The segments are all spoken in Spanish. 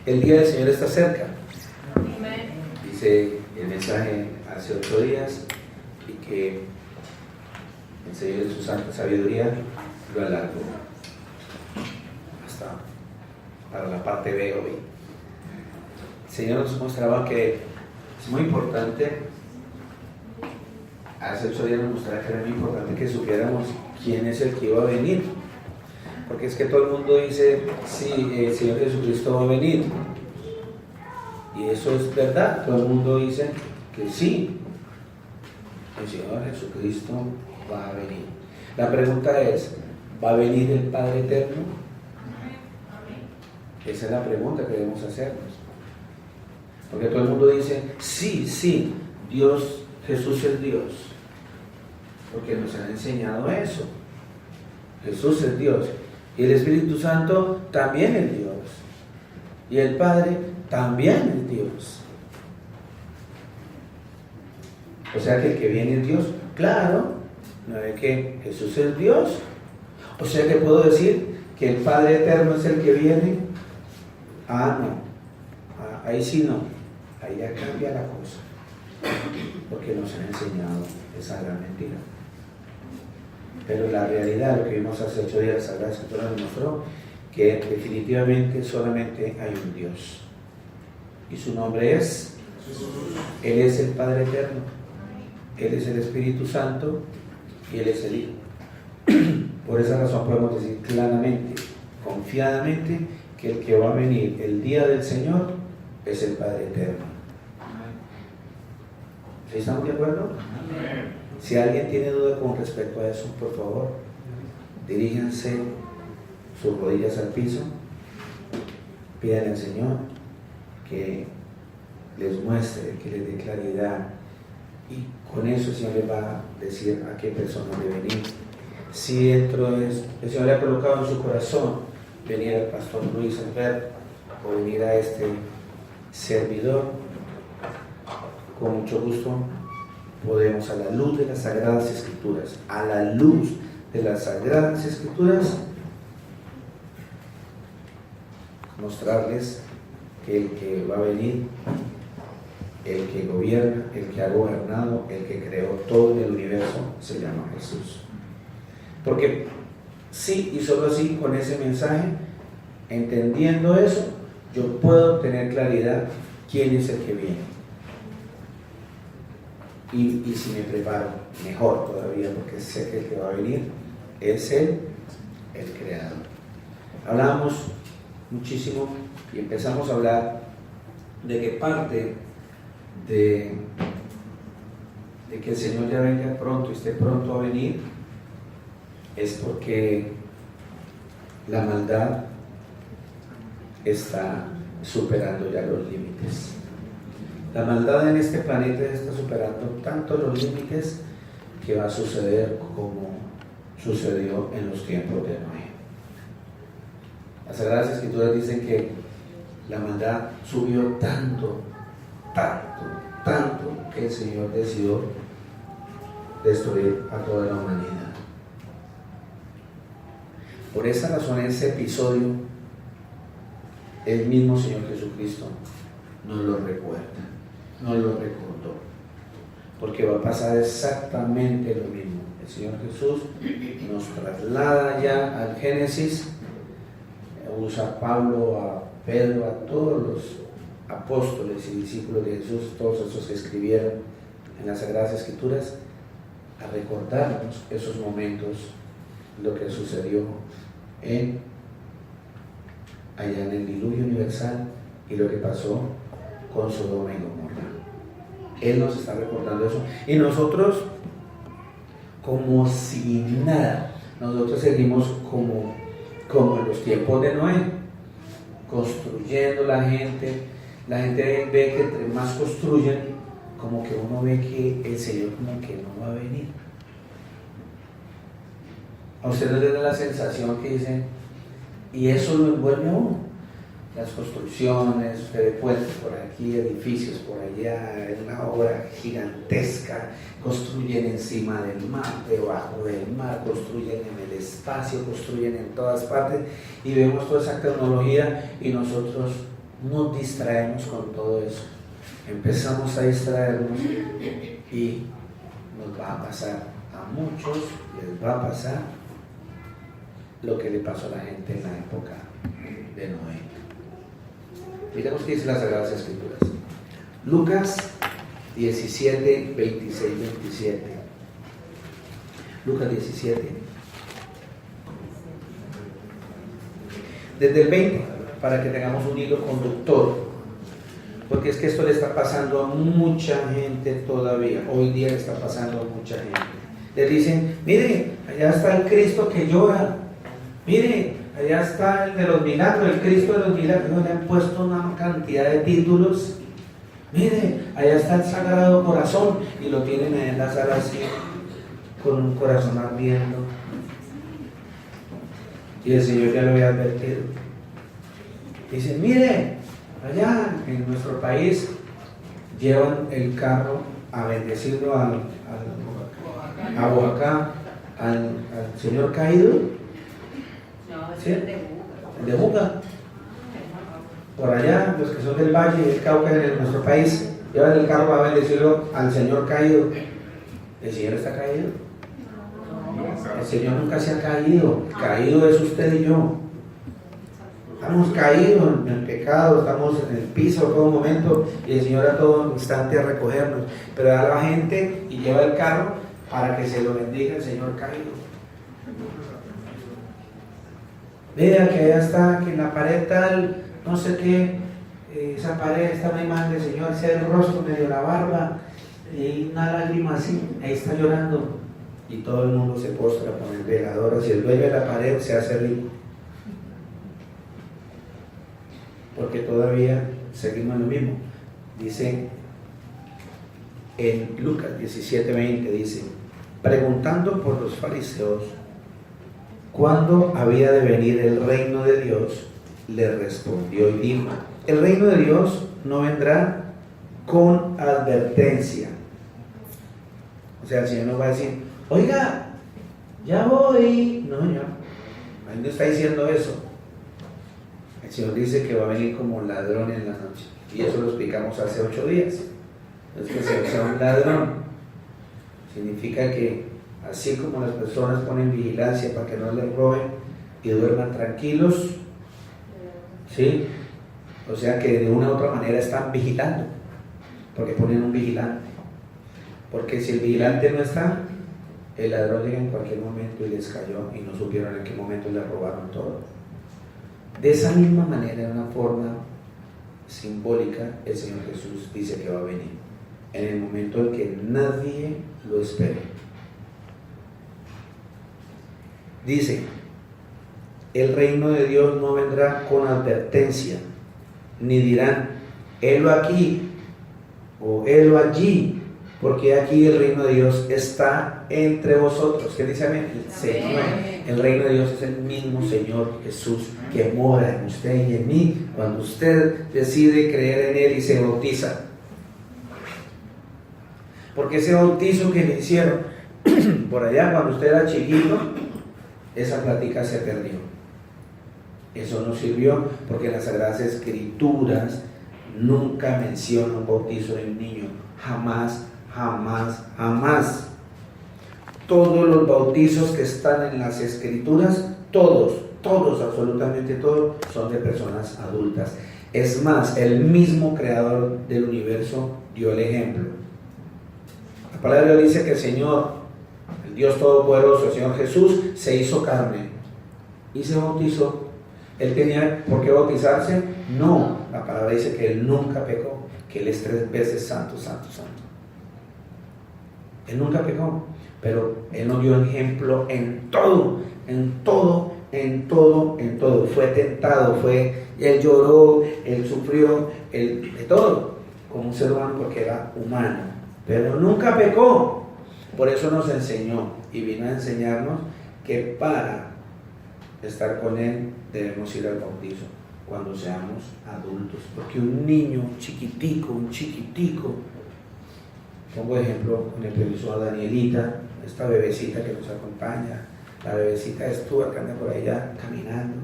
El día del Señor está cerca. Amén. Dice el mensaje hace 8 días y que el Señor de su santa sabiduría lo alargó hasta para la parte B hoy. El Señor nos mostraba que es muy importante, hace 8 días nos mostraba que era muy importante que supiéramos quién es el que iba a venir, porque es que todo el mundo dice, sí, el Señor Jesucristo va a venir, y eso es verdad, todo el mundo dice que sí, el Señor Jesucristo va a venir. La pregunta es, ¿va a venir el Padre Eterno? Esa es la pregunta que debemos hacernos. Porque todo el mundo dice, sí, Dios, Jesús es Dios. Porque nos han enseñado eso. Jesús es Dios. Y el Espíritu Santo también es Dios. Y el Padre también es Dios. O sea que el que viene es Dios. Claro, ¿no es que Jesús es Dios? O sea que puedo decir que el Padre Eterno es el que viene. No. Ahí sí no. Ahí ya cambia la cosa. Porque nos han enseñado esa gran mentira. Pero la realidad, lo que vimos hace 8 días, la Sagrada Escritura nos mostró que definitivamente solamente hay un Dios. Y su nombre es Jesús. Él es el Padre Eterno. Él es el Espíritu Santo y Él es el Hijo. Por esa razón podemos decir claramente, confiadamente, que el que va a venir el día del Señor es el Padre Eterno. ¿Sí estamos de acuerdo? Amén. Si alguien tiene duda con respecto a eso, por favor, diríjanse sus rodillas al piso, pidan al Señor que les muestre, que les dé claridad, y con eso el Señor les va a decir a qué persona debe venir. Si dentro de eso, el Señor le ha colocado en su corazón venir al pastor Luis Alberto o venir a este servidor, con mucho gusto podemos, a la luz de las Sagradas Escrituras, a la luz de las Sagradas Escrituras, mostrarles que el que va a venir, el que gobierna, el que ha gobernado, el que creó todo el universo, se llama Jesús. Porque sí, y solo así, con ese mensaje, entendiendo eso, yo puedo tener claridad quién es el que viene. Y si me preparo, mejor todavía, porque sé que el que va a venir es el Creador. Hablamos muchísimo y empezamos a hablar de que parte de que el Señor ya venga pronto y esté pronto a venir es porque la maldad está superando ya los límites. La maldad en este planeta está superando tanto los límites que va a suceder como sucedió en los tiempos de Noé. Las Sagradas Escrituras dicen que la maldad subió tanto que el Señor decidió destruir a toda la humanidad. Por esa razón, en ese episodio, el mismo Señor Jesucristo nos lo recuerda, nos lo recordó, porque va a pasar exactamente lo mismo. El Señor Jesús nos traslada ya al Génesis, usa a Pablo, a Pedro, a todos los apóstoles y discípulos de Jesús, todos esos que escribieron en las Sagradas Escrituras, a recordarnos esos momentos, lo que sucedió allá en el diluvio universal y lo que pasó con Sodoma y Gomorra. Él nos está recordando eso y nosotros, como si nada, nosotros seguimos como en los tiempos de Noé, construyendo. La gente ve que entre más construyen, como que uno ve que el Señor como que no va a venir. A ustedes les da la sensación que dicen, y eso lo envuelve a uno, las construcciones, usted ve puentes por aquí, edificios por allá, es una obra gigantesca, construyen encima del mar, debajo del mar, construyen en el espacio, construyen en todas partes, y vemos toda esa tecnología y nosotros nos distraemos con todo eso. Empezamos a distraernos y nos va a pasar, a muchos les va a pasar lo que le pasó a la gente en la época de Noé. Miremos qué dice las Sagradas Escrituras. Lucas 17, 26, 27. Lucas 17. Desde el 20, para que tengamos un hilo conductor. Porque es que esto le está pasando a mucha gente todavía. Hoy día le está pasando a mucha gente. Les dicen, mire, allá está el Cristo que llora. Mire, allá está el de los milagros, el Cristo de los milagros. No, le han puesto una cantidad de títulos. Mire, allá está el Sagrado Corazón. Y lo tienen ahí en la sala así, con un corazón ardiendo. Y el Señor ya lo había advertido. Dice, mire, allá en nuestro país llevan el carro a bendecirlo a Oaxaca, al Señor caído. ¿Sí? El de Buga. Por allá, los que son del Valle y del Cauca en nuestro país, llevan el carro a bendecirlo al Señor caído. ¿El Señor está caído? El Señor nunca se ha caído. Caído es usted y yo. Estamos caídos en el pecado, estamos en el piso todo momento y el Señor a todo instante a recogernos. Pero da la gente y lleva el carro para que se lo bendiga el Señor caído. Vea que allá está, que en la pared tal, no sé qué, esa pared está una imagen del Señor, sea el rostro, medio la barba, y una lágrima así, ahí está llorando. Y todo el mundo se postra con el velador, si el dueño de la pared se hace rico. Porque todavía seguimos lo mismo. Dice en Lucas 17:20, dice, preguntando por los fariseos cuándo había de venir el reino de Dios, le respondió y dijo, el reino de Dios no vendrá con advertencia. O sea, el Señor no va a decir, oiga, ya voy. No, Señor, ahí no está diciendo eso. El Señor dice que va a venir como ladrón en la noche. Y eso lo explicamos hace 8 días. Es que sea un ladrón. Significa que así como las personas ponen vigilancia para que no les roben y duerman tranquilos, ¿sí? O sea que de una u otra manera están vigilando. Porque ponen un vigilante. Porque si el vigilante no está, el ladrón llega en cualquier momento y les cayó y no supieron en qué momento les robaron todo. De esa misma manera, de una forma simbólica, el Señor Jesús dice que va a venir en el momento en que nadie lo espere. Dice, el reino de Dios no vendrá con advertencia, ni dirán, helo aquí o helo allí, porque aquí el reino de Dios está entre vosotros. ¿Qué dice amén? El Señor. El reino de Dios es el mismo Señor Jesús que mora en usted y en mí cuando usted decide creer en Él y se bautiza. Porque ese bautizo que le hicieron por allá cuando usted era chiquito, esa plática se perdió. Eso no sirvió porque las Sagradas Escrituras nunca mencionan un bautizo de un niño. Jamás, jamás, jamás. Todos los bautizos que están en las Escrituras, todos, absolutamente todos, son de personas adultas. Es más, el mismo creador del universo dio el ejemplo. La palabra dice que el Señor, el Dios Todopoderoso, el Señor Jesús, se hizo carne y se bautizó. ¿Él tenía por qué bautizarse? No, la palabra dice que Él nunca pecó, que Él es 3 veces santo, santo, santo. Él nunca pecó, pero Él nos dio ejemplo en todo, en todo, en todo, en todo. Fue tentado, Él lloró, Él sufrió, de todo, como un ser humano porque era humano, pero nunca pecó. Por eso nos enseñó y vino a enseñarnos que para estar con Él debemos ir al bautizo cuando seamos adultos, porque un niño chiquitico, pongo de ejemplo con el permiso a Danielita, esta bebecita que nos acompaña, la bebecita de Stuart que anda por allá caminando.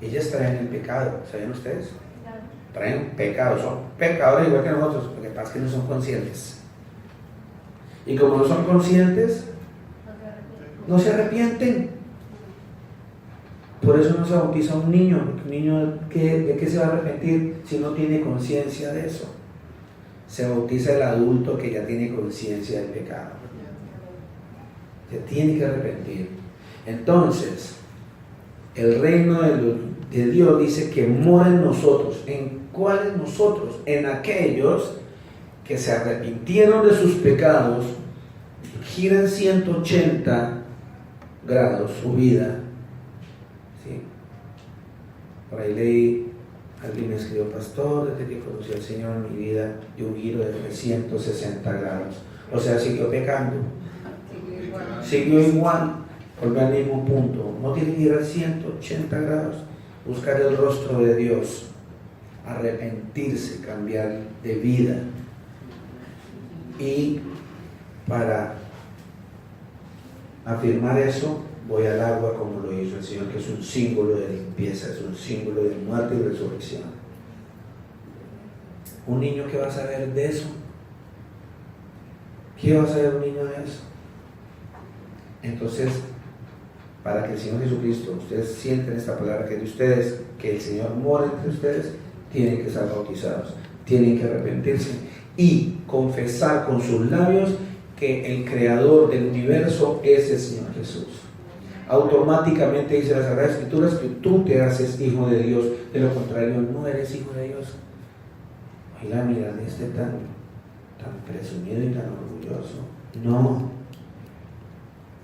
ellas traen el pecado, ¿saben ustedes? Traen pecado, son pecadores igual que nosotros, lo que pasa es que no son conscientes. Y como no son conscientes, no se arrepienten. Por eso no se bautiza un niño, porque un niño ¿de qué se va a arrepentir si no tiene conciencia de eso? Se bautiza el adulto que ya tiene conciencia del pecado. Se tiene que arrepentir. Entonces, el reino de Dios dice que mora en nosotros. ¿En cuáles nosotros? En aquellos que se arrepintieron de sus pecados, giran 180 grados su vida. ¿Sí? Por ahí leí, alguien me escribió: pastor, desde que conocí al Señor en mi vida, dio un giro de 360 grados. O sea, siguió pecando. Siguió igual, volvió al mismo punto. No tiene que ir a 180 grados, buscar el rostro de Dios, arrepentirse, cambiar de vida. Y para afirmar eso, voy al agua como lo hizo el Señor, que es un símbolo de limpieza, es un símbolo de muerte y resurrección. ¿Un niño qué va a saber de eso? ¿Qué va a saber un niño de eso? Entonces, para que el Señor Jesucristo, ustedes sienten esta palabra que es de ustedes, que el Señor mora entre ustedes, tienen que ser bautizados, tienen que arrepentirse y confesar con sus labios que el creador del universo es el Señor Jesús. Automáticamente dice la Sagrada Escritura que tú te haces hijo de Dios, de lo contrario no eres hijo de Dios. Oiga, mira, tan presumido y tan orgulloso. No,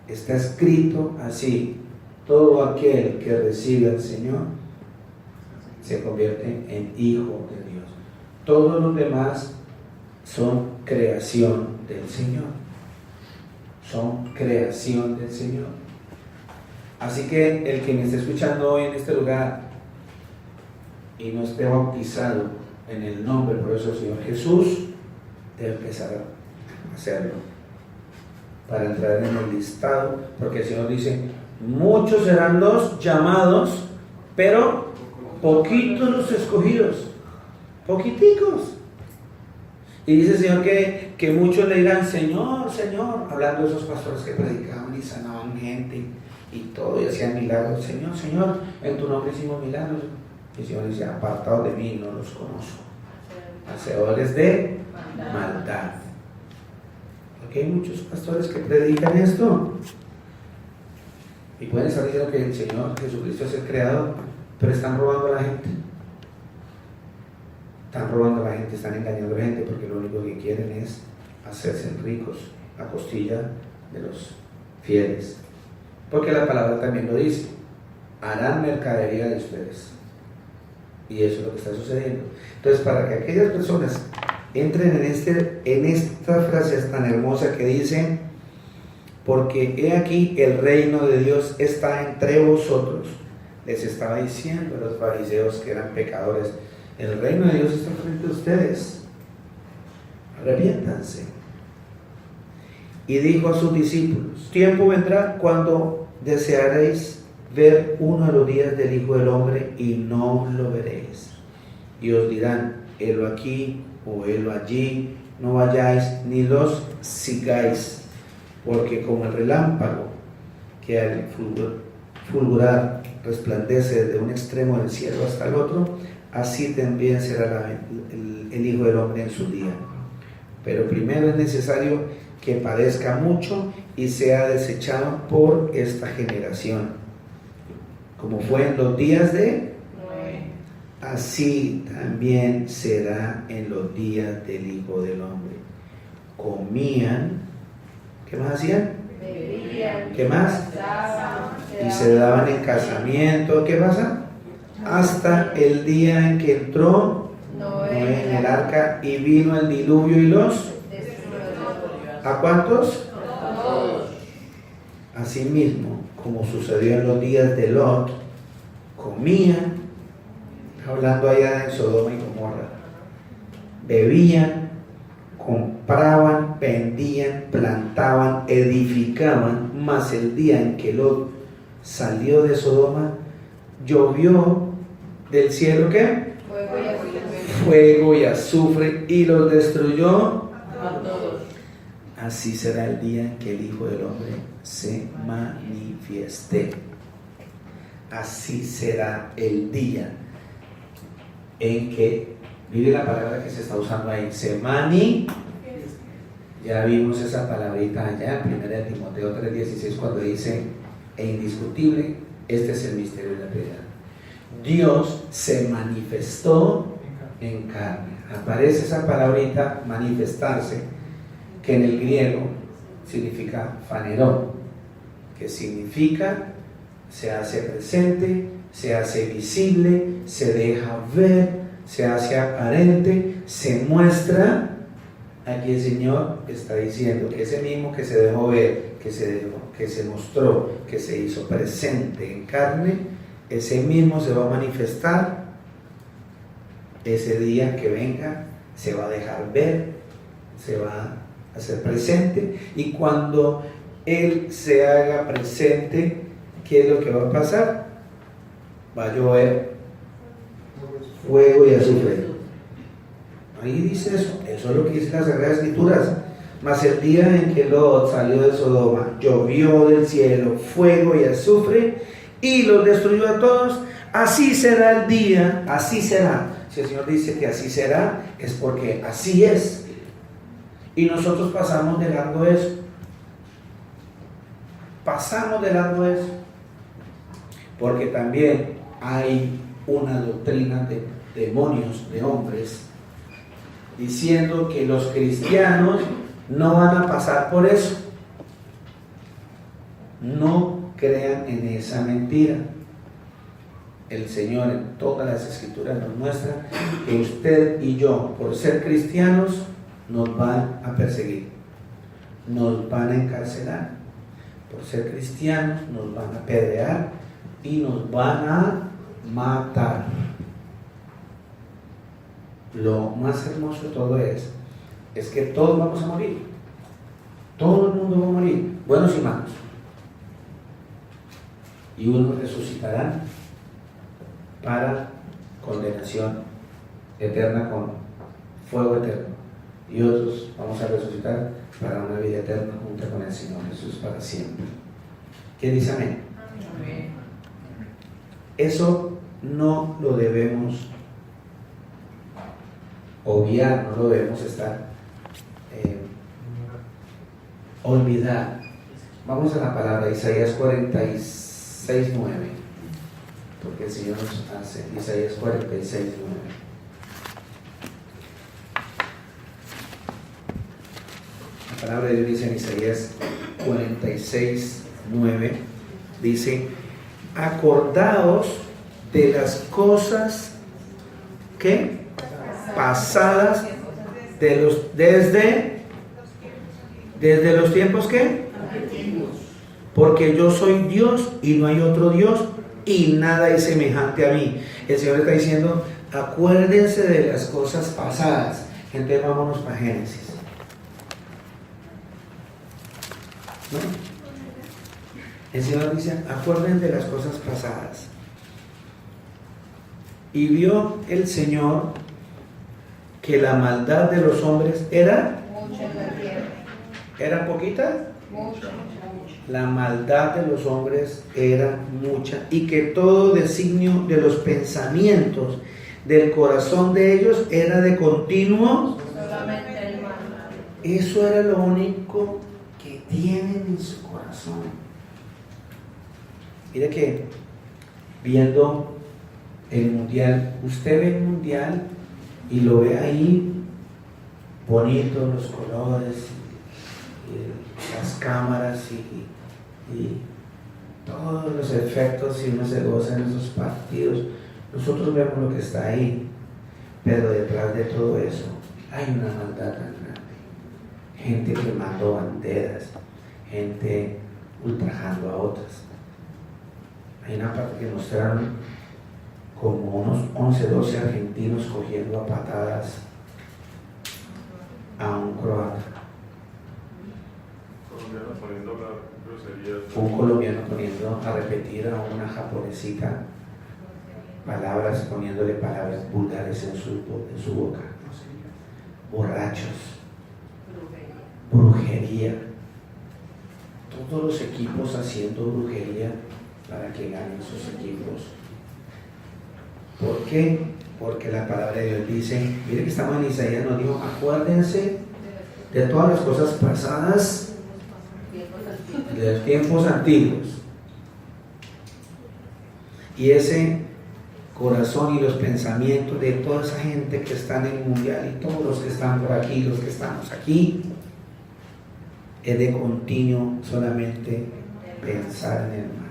está escrito así: todo aquel que recibe al Señor se convierte en hijo de Dios. Todos los demás son creación del Señor, son creación del Señor. Así que el que me esté escuchando hoy en este lugar y no esté bautizado en el nombre poderoso del Señor Jesús, debe empezar a hacerlo para entrar en el listado, porque el Señor dice: muchos serán los llamados, pero poquitos los escogidos, poquiticos. Y dice el Señor que muchos le dirán: Señor, Señor, hablando de esos pastores que predicaban y sanaban gente y todo, y hacían milagros. Señor, Señor, en tu nombre hicimos milagros. Y el Señor dice: apartados de mí, no los conozco, hacedores de maldad. Porque hay muchos pastores que predican esto y pueden estar diciendo que el Señor Jesucristo es el creador, pero están robando a la gente. Están robando a la gente, están engañando a la gente, porque lo único que quieren es hacerse ricos a costilla de los fieles. Porque la palabra también lo dice: harán mercadería de ustedes. Y eso es lo que está sucediendo. Entonces, para que aquellas personas entren en esta frase tan hermosa que dice: porque he aquí el reino de Dios está entre vosotros. Les estaba diciendo a los fariseos que eran pecadores: el reino de Dios está frente a ustedes, arrepiéntanse. Y dijo a sus discípulos: tiempo vendrá cuando desearéis ver uno de los días del Hijo del Hombre y no lo veréis. Y os dirán: helo aquí o helo allí, no vayáis ni los sigáis, porque como el relámpago que al fulgurar resplandece desde un extremo del cielo hasta el otro, así también será el Hijo del Hombre en su día. Pero primero es necesario que padezca mucho y sea desechado por esta generación, como fue en los días de Noé, así también será en los días del Hijo del Hombre. Comían, ¿qué más hacían? Bebían, ¿qué más? Y se daban en casamiento. ¿Qué pasa? Hasta el día en que entró Noé en el arca y vino el diluvio y los ¿a cuántos? Todos. Asimismo, como sucedió en los días de Lot, comían, hablando allá de Sodoma y Gomorra, bebían, compraban, vendían, plantaban, edificaban, mas el día en que Lot salió de Sodoma, llovió del cielo, ¿qué? Fuego y azufre y los destruyó a todos. Así será el día en que el Hijo del Hombre se manifieste. Así será el día en que, mire la palabra que se está usando ahí, se manifieste. Ya vimos esa palabrita allá en 1 Timoteo 3:16 cuando dice, e indiscutible, este es el misterio de la piedad. Dios se manifestó en carne. Aparece esa palabrita, manifestarse, que en el griego significa fanerón, que significa se hace presente, se hace visible, se deja ver, se hace aparente, se muestra. Aquí el Señor está diciendo que ese mismo que se dejó ver, que se mostró, que se hizo presente en carne, ese mismo se va a manifestar ese día que venga, se va a dejar ver, se va a hacer presente, y cuando Él se haga presente, ¿qué es lo que va a pasar? Va a llover fuego y azufre. Ahí dice eso es lo que dice las Sagradas Escrituras. Mas el día en que Lot salió de Sodoma, llovió del cielo fuego y azufre y los destruyó a todos. Así será el día, así será. Si el Señor dice que así será, es porque así es. Y nosotros pasamos de largo eso. Pasamos de largo eso. Porque también hay una doctrina de demonios, de hombres, diciendo que los cristianos no van a pasar por eso. No crean en esa mentira. El Señor en todas las Escrituras nos muestra que usted y yo, por ser cristianos, nos van a perseguir, nos van a encarcelar. Por ser cristianos nos van a apedrear y nos van a matar. Lo más hermoso de todo es que todos vamos a morir. Todo el mundo va a morir, buenos y malos. Y unos resucitarán para condenación eterna con fuego eterno. Y otros vamos a resucitar para una vida eterna junto con el Señor Jesús para siempre. ¿Quién dice amén? Amén. Eso no lo debemos obviar, no lo debemos estar olvidar. Vamos a la palabra Isaías 46:9, porque el Señor nos hace Isaías 46:9. La palabra de Dios dice en Isaías 46:9, dice: acordaos de las cosas que pasadas desde los tiempos que porque yo soy Dios y no hay otro Dios y nada es semejante a mí. El Señor está diciendo, acuérdense de las cosas pasadas. Gente, vámonos para Génesis, ¿no? El Señor dice, acuérdense de las cosas pasadas. Y vio el Señor que la maldad de los hombres era mucha en la tierra. ¿Era poquita? Mucha. La maldad de los hombres era mucha, y que todo designio de los pensamientos del corazón de ellos era de continuo. Solamente el mal. Eso era lo único que tienen en su corazón. Mire que viendo el mundial, usted ve el mundial y lo ve ahí bonito, los colores, las cámaras y todos los efectos, y uno se goza en esos partidos. Nosotros vemos lo que está ahí, pero detrás de todo eso hay una maldad tan grande. Gente quemando banderas, gente ultrajando a otras. Hay una parte que mostraron como unos 11, 12 argentinos cogiendo a patadas a un croata. Un colombiano poniendo a repetir a una japonesita palabras, poniéndole palabras vulgares en su boca. Borrachos, brujería. Todos los equipos haciendo brujería para que ganen sus equipos. ¿Por qué? Porque la palabra de Dios dice, mire que estamos en Isaías, nos dijo, acuérdense de todas las cosas pasadas, de los tiempos antiguos. Y ese corazón y los pensamientos de toda esa gente que está en el mundial y todos los que están por aquí, los que estamos aquí, es de continuo solamente pensar en el mal.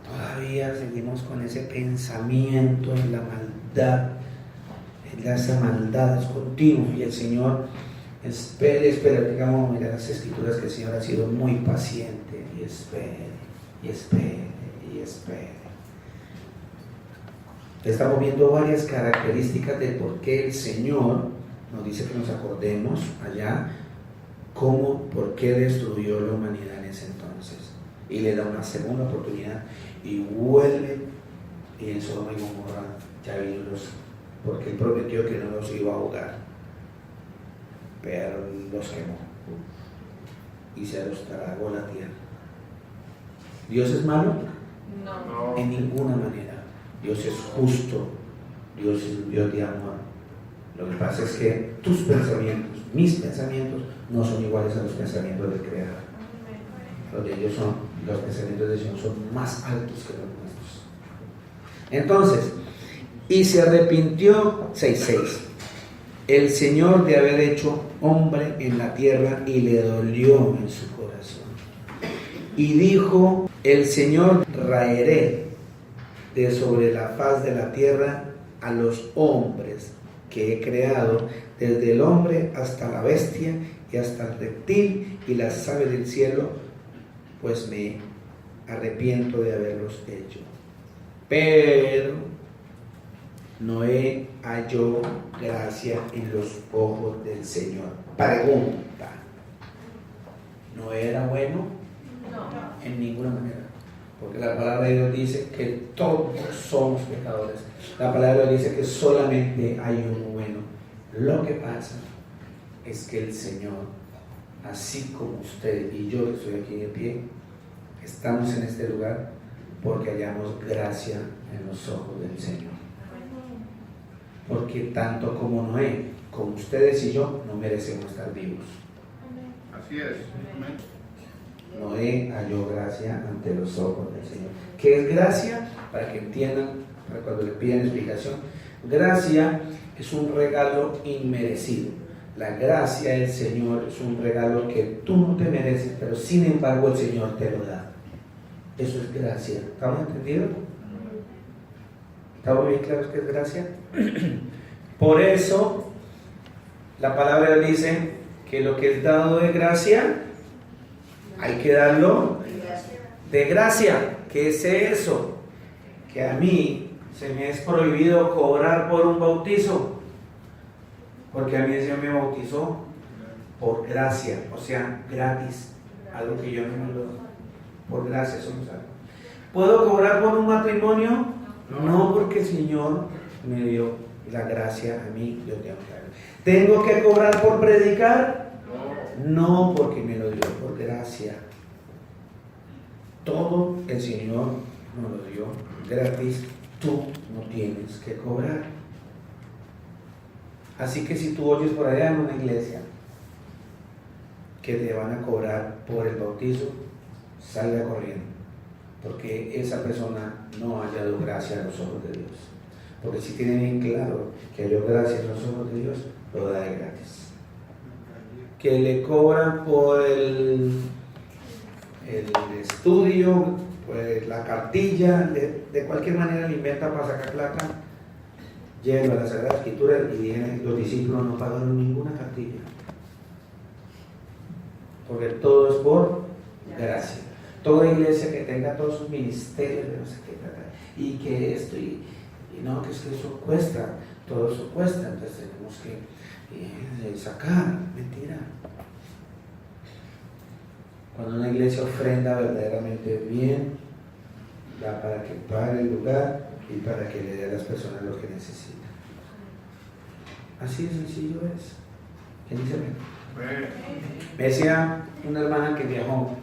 Todavía seguimos con ese pensamiento en la maldad, esa maldad es continua, y el Señor espera, digamos, mira las escrituras, que el Señor ha sido muy paciente y espere, y espere, y espere. Estamos viendo varias características de por qué el Señor nos dice que nos acordemos allá por qué destruyó la humanidad en ese entonces, y le da una segunda oportunidad y vuelve, y en Sodoma y Gomorra ya vino porque él prometió que no los iba a ahogar, pero los quemó y se los tragó la tierra. ¿Dios es malo? No. En ninguna manera. Dios es justo, Dios es un Dios de amor. Lo que pasa es que tus pensamientos, mis pensamientos, no son iguales a los pensamientos del Creador. Los de ellos los pensamientos de Dios son más altos que los nuestros. Entonces, y se arrepintió, 6:6, el Señor de haber hecho hombre en la tierra, y le dolió en su corazón. Y dijo, el Señor raeré de sobre la faz de la tierra a los hombres que he creado, desde el hombre hasta la bestia y hasta el reptil y las aves del cielo, pues me arrepiento de haberlos hecho. Pero Noé halló gracia en los ojos del Señor. Pregunta: ¿Noé era bueno? No. En ninguna manera. Porque la palabra de Dios dice que todos somos pecadores. La palabra de Dios dice que solamente hay uno bueno. Lo que pasa es que el Señor, así como usted y yo que estoy aquí de pie, estamos en este lugar porque hallamos gracia en los ojos del Señor. Porque tanto como Noé, como ustedes y yo, no merecemos estar vivos. Así es. Noé halló gracia ante los ojos del Señor. ¿Qué es gracia? Para que entiendan, para cuando le piden explicación, gracia es un regalo inmerecido. La gracia del Señor es un regalo que tú no te mereces, pero sin embargo el Señor te lo da. Eso es gracia. ¿Estamos entendidos? ¿Estamos bien claros qué es gracia? Por eso la palabra dice que lo que es dado de gracia hay que darlo de gracia. ¿Qué es eso? Que a mí se me es prohibido cobrar por un bautizo, porque a mí el Señor me bautizó por gracia, o sea, gratis, algo que yo no me lo doy. Por gracia somos algo. ¿Puedo cobrar por un matrimonio? No, porque el Señor me dio la gracia a mí, yo tengo que darlo. ¿Tengo que cobrar por predicar? No, porque me lo dio por gracia. Todo el Señor nos lo dio gratis, tú no tienes que cobrar. Así que si tú oyes por allá en una iglesia que te van a cobrar por el bautizo, salga corriendo, porque esa persona no ha hallado gracia a los ojos de Dios. Porque si tiene bien claro que halló gracia a los ojos de Dios, lo da de gratis. Que le cobran por el estudio, pues la cartilla, de cualquier manera le inventa para sacar plata, llega a la Sagrada Escritura y dicen, los discípulos no pagaron ninguna cartilla, porque todo es por gracia. Toda iglesia que tenga todos sus ministerios de no sé qué, y que esto, y no, que es que eso cuesta, todo eso cuesta, entonces tenemos que sacar, mentira. Cuando una iglesia ofrenda verdaderamente bien, da para que pague el lugar y para que le dé a las personas lo que necesitan. Así de sencillo es. ¿Quién dice amén? Me decía una hermana que viajó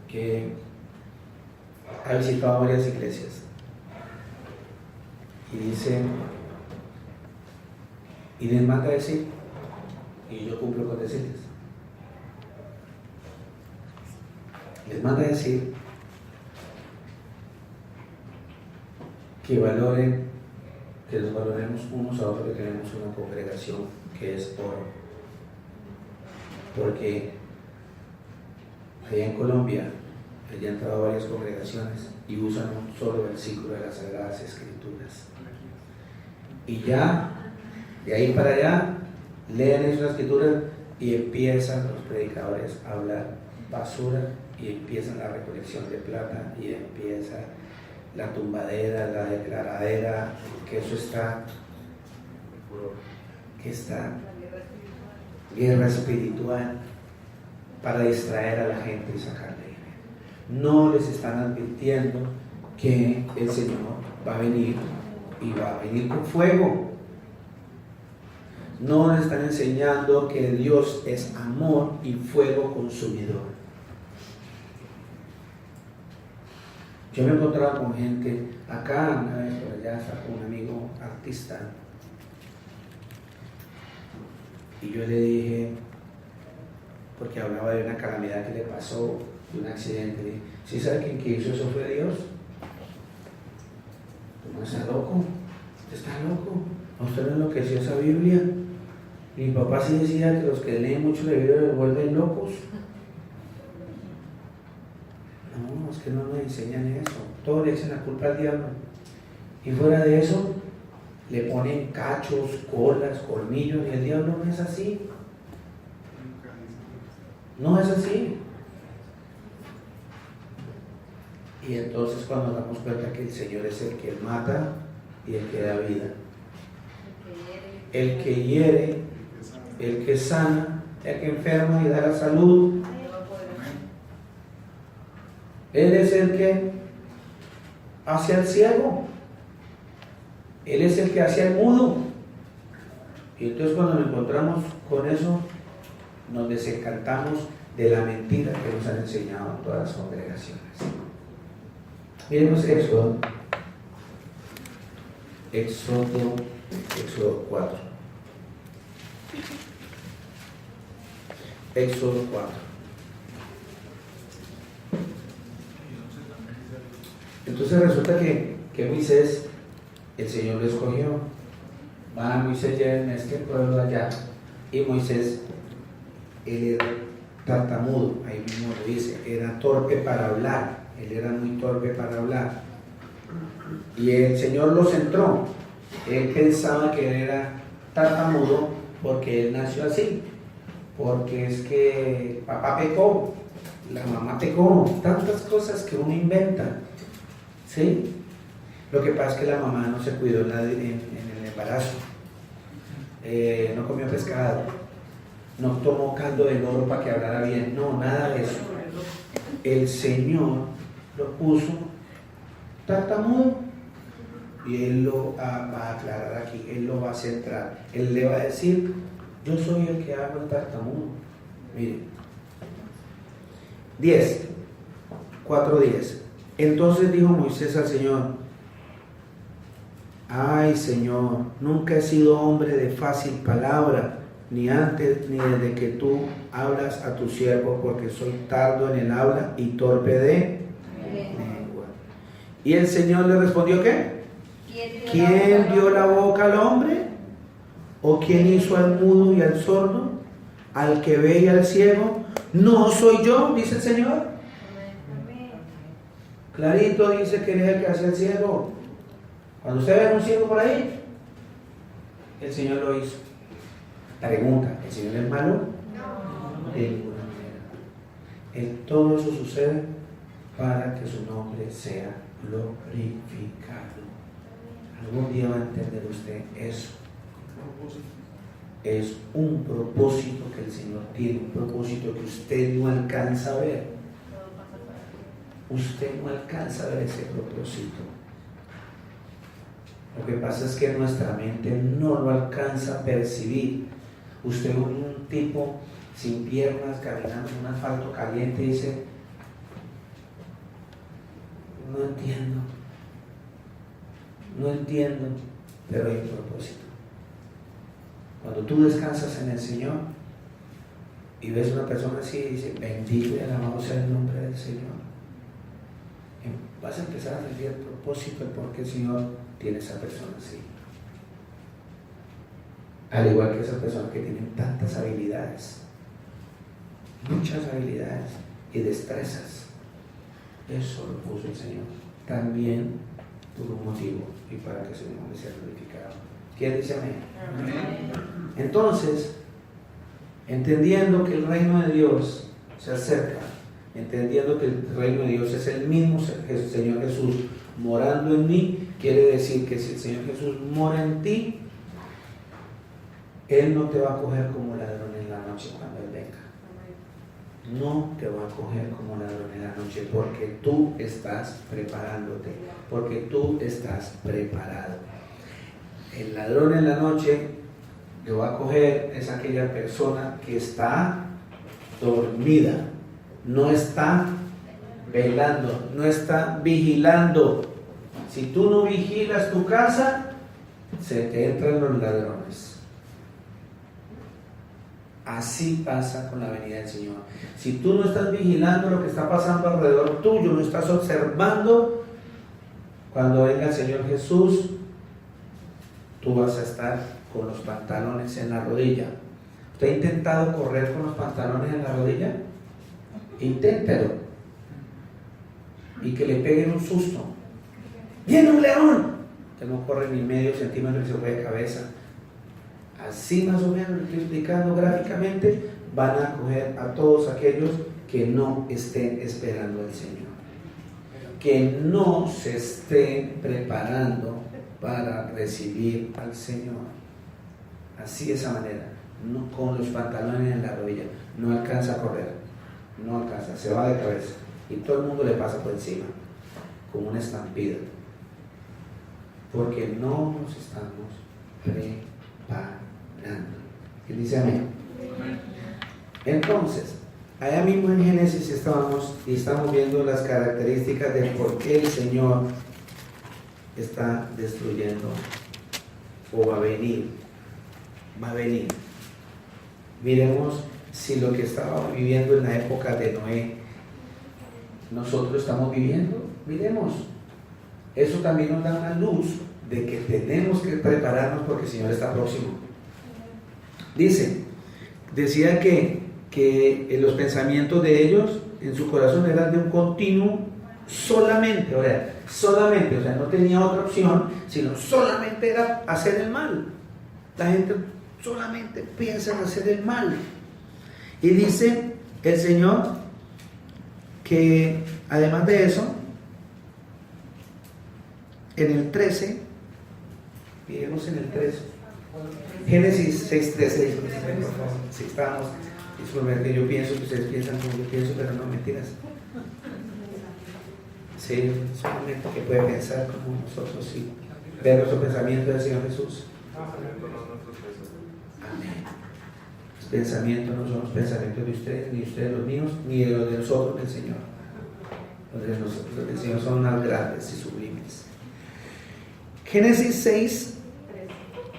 que ha visitado varias iglesias y dice, y les manda a decir, y yo cumplo con decirles, les manda a decir que valoren, que los valoremos unos a otros, que tenemos una congregación que es oro. Porque allá en Colombia, allá han entrado varias congregaciones y usan un solo versículo de las Sagradas Escrituras. Y ya, de ahí para allá, leen esas escrituras y empiezan los predicadores a hablar basura y empiezan la recolección de plata y empieza la tumbadera, la declaradera, que eso está, guerra espiritual para distraer a la gente y sacarle dinero. No les están advirtiendo que el Señor va a venir y va a venir con fuego. No les están enseñando que Dios es amor y fuego consumidor. Yo me he encontrado con gente acá, una vez por allá, con un amigo artista, y yo le dije, porque hablaba de una calamidad que le pasó, de un accidente, le dije, ¿sí sabe quién que hizo eso fue Dios? ¿No está loco? ¿Usted está loco? ¿A usted no enloqueció esa Biblia? Mi papá sí decía que los que leen mucho la Biblia los vuelven locos. No, es que no nos enseñan eso. Todos le echan la culpa al diablo. Y fuera de eso, le ponen cachos, colas, colmillos, y el diablo no es así. No es así. Y entonces cuando nos damos cuenta que el Señor es el que mata y el que da vida. El que hiere, el que sana, el que enferma y da la salud. Él es el que hace al ciego. Él es el que hace al mudo. Y entonces cuando nos encontramos con eso, nos desencantamos de la mentira que nos han enseñado todas las congregaciones. Miremos Éxodo 4. Éxodo 4. Entonces resulta que Moisés, el Señor lo escogió. Va Moisés ya en este pueblo allá. Y Moisés, él era tartamudo, ahí mismo lo dice, era torpe para hablar. Él era muy torpe para hablar. Y el Señor lo centró. Él pensaba que él era tartamudo porque él nació así. Porque es que el papá pecó, la mamá pecó, tantas cosas que uno inventa. ¿Sí? Lo que pasa es que la mamá no se cuidó en el embarazo. No comió pescado. No tomó caldo de loro para que hablara bien. No, nada de eso. El Señor lo puso tartamudo y Él lo va a aclarar aquí. Él lo va a centrar. Él le va a decir, yo soy el que hago el tartamudo. Mire. 4:10. Entonces dijo Moisés al Señor, ay Señor, nunca he sido hombre de fácil palabra, ni antes ni desde que tú hablas a tu siervo, porque soy tardo en el habla y torpe de lengua. Y el Señor le respondió, ¿qué? ¿Quién dio la boca al hombre? ¿O quién hizo al mudo y al sordo? ¿Al que ve y al ciego? No soy yo, dice el Señor. Clarito dice que es el que hace el ciego. Cuando usted ve a un ciego por ahí, el Señor lo hizo. Pregunta, ¿el Señor es malo? No. De ninguna manera. Todo eso sucede para que su nombre sea glorificado. Algún día va a entender usted eso. Es un propósito que el Señor tiene, un propósito que usted no alcanza a ver. usted no alcanza a ver ese propósito. Lo que pasa es que nuestra mente no lo alcanza a percibir. Usted ve un tipo sin piernas caminando en un asfalto caliente y dice, no entiendo, pero hay un propósito. Cuando tú descansas en el Señor y ves una persona así y dice, bendito y alabado sea el nombre del Señor, vas a empezar a sentir el propósito de por qué el Señor tiene esa persona así. Al igual que esas personas que tienen tantas habilidades, muchas habilidades y destrezas, eso lo puso el Señor también por un motivo y para que su nombre sea glorificado. ¿Quién dice amén? Amén? Entonces, entendiendo que el reino de Dios se acerca, entendiendo que el reino de Dios es el mismo Señor Jesús morando en mí, quiere decir que si el Señor Jesús mora en ti, Él no te va a coger como ladrón en la noche cuando Él venga. No te va a coger como ladrón en la noche porque tú estás preparándote, porque tú estás preparado. El ladrón en la noche lo va a coger es aquella persona que está dormida, no está velando, no está vigilando. Si tú no vigilas tu casa, se te entran los ladrones. Así pasa con la venida del Señor. Si tú no estás vigilando lo que está pasando alrededor tuyo, no estás observando, cuando venga el Señor Jesús, tú vas a estar con los pantalones en la rodilla. ¿Usted ha intentado correr con los pantalones en la rodilla? Inténtelo. Y que le peguen un susto. ¡Viene un león! Que no corre ni medio centímetro y se fue de cabeza. Así más o menos lo estoy explicando gráficamente, van a coger a todos aquellos que no estén esperando al Señor, que no se estén preparando para recibir al Señor. Así de esa manera, no, con los pantalones en la rodilla, no alcanza a correr, no alcanza, se va de cabeza y todo el mundo le pasa por encima, como una estampida, porque no nos estamos preparando. ¿Quién dice amén? Entonces, allá mismo en Génesis estamos viendo las características de por qué el Señor está destruyendo o va a venir. Miremos si lo que estaba viviendo en la época de Noé, nosotros estamos viviendo. Miremos, eso también nos da una luz de que tenemos que prepararnos porque el Señor está próximo. Decía que los pensamientos de ellos en su corazón eran de un continuo solamente, o sea, no tenía otra opción, sino solamente era hacer el mal. La gente solamente piensa en hacer el mal. Y dice el Señor que además de eso, en el 13, miremos en el 13, Génesis 6:13, si estamos, disculpen que yo pienso que ustedes piensan como yo pienso, pero no, mentiras. Sí, solamente que puede pensar como nosotros, sí, ver nuestro pensamiento del Señor Jesús. Amén. Los pensamientos no son los pensamientos de ustedes, ni ustedes los míos, ni de los de nosotros del Señor. Los de nosotros del Señor son más grandes y sublimes. Génesis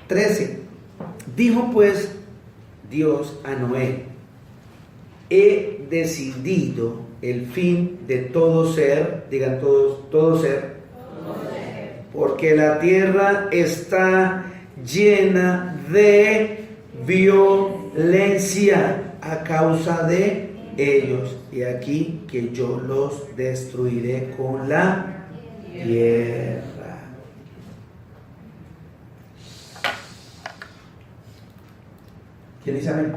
6:13. Dijo pues Dios a Noé: he decidido el fin de todo ser, digan todos, todo ser, porque la tierra está llena de violencia a causa de ellos, y aquí que yo los destruiré con la tierra. ¿Quién dice amén?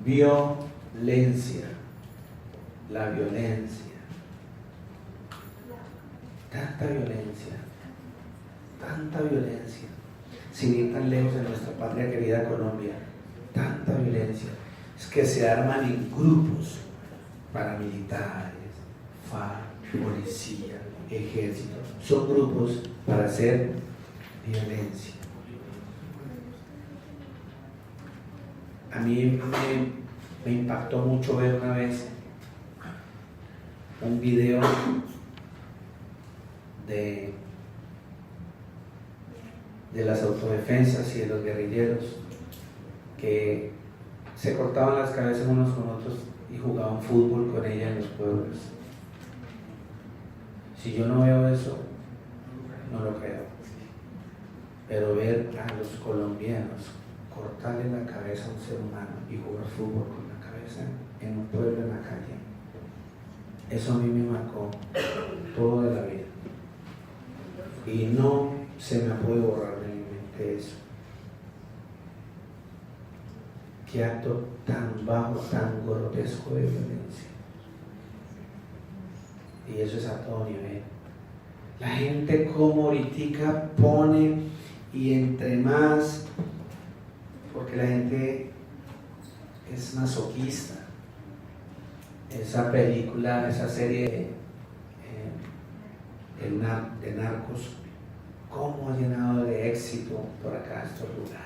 Violencia. La violencia. Tanta violencia. Sin ir tan lejos de nuestra patria querida Colombia. Tanta violencia. Es que se arman en grupos paramilitares, FARC, policía, ejército. Son grupos para hacer violencia. A mí me impactó mucho ver una vez un video de las autodefensas y de los guerrilleros que se cortaban las cabezas unos con otros y jugaban fútbol con ella en los pueblos. Si yo no veo eso, no lo creo. Pero ver a los colombianos cortarle la cabeza a un ser humano y jugar fútbol con la cabeza en un pueblo, en la calle, eso a mí me marcó toda la vida. Y no se me puede borrar de mi mente eso. Qué acto tan bajo, tan grotesco de violencia. Y eso es a todo nivel. La gente como ahorita pone, y entre más, porque la gente es masoquista. Esa película, esa serie de narcos, cómo ha llenado de éxito por acá estos lugares.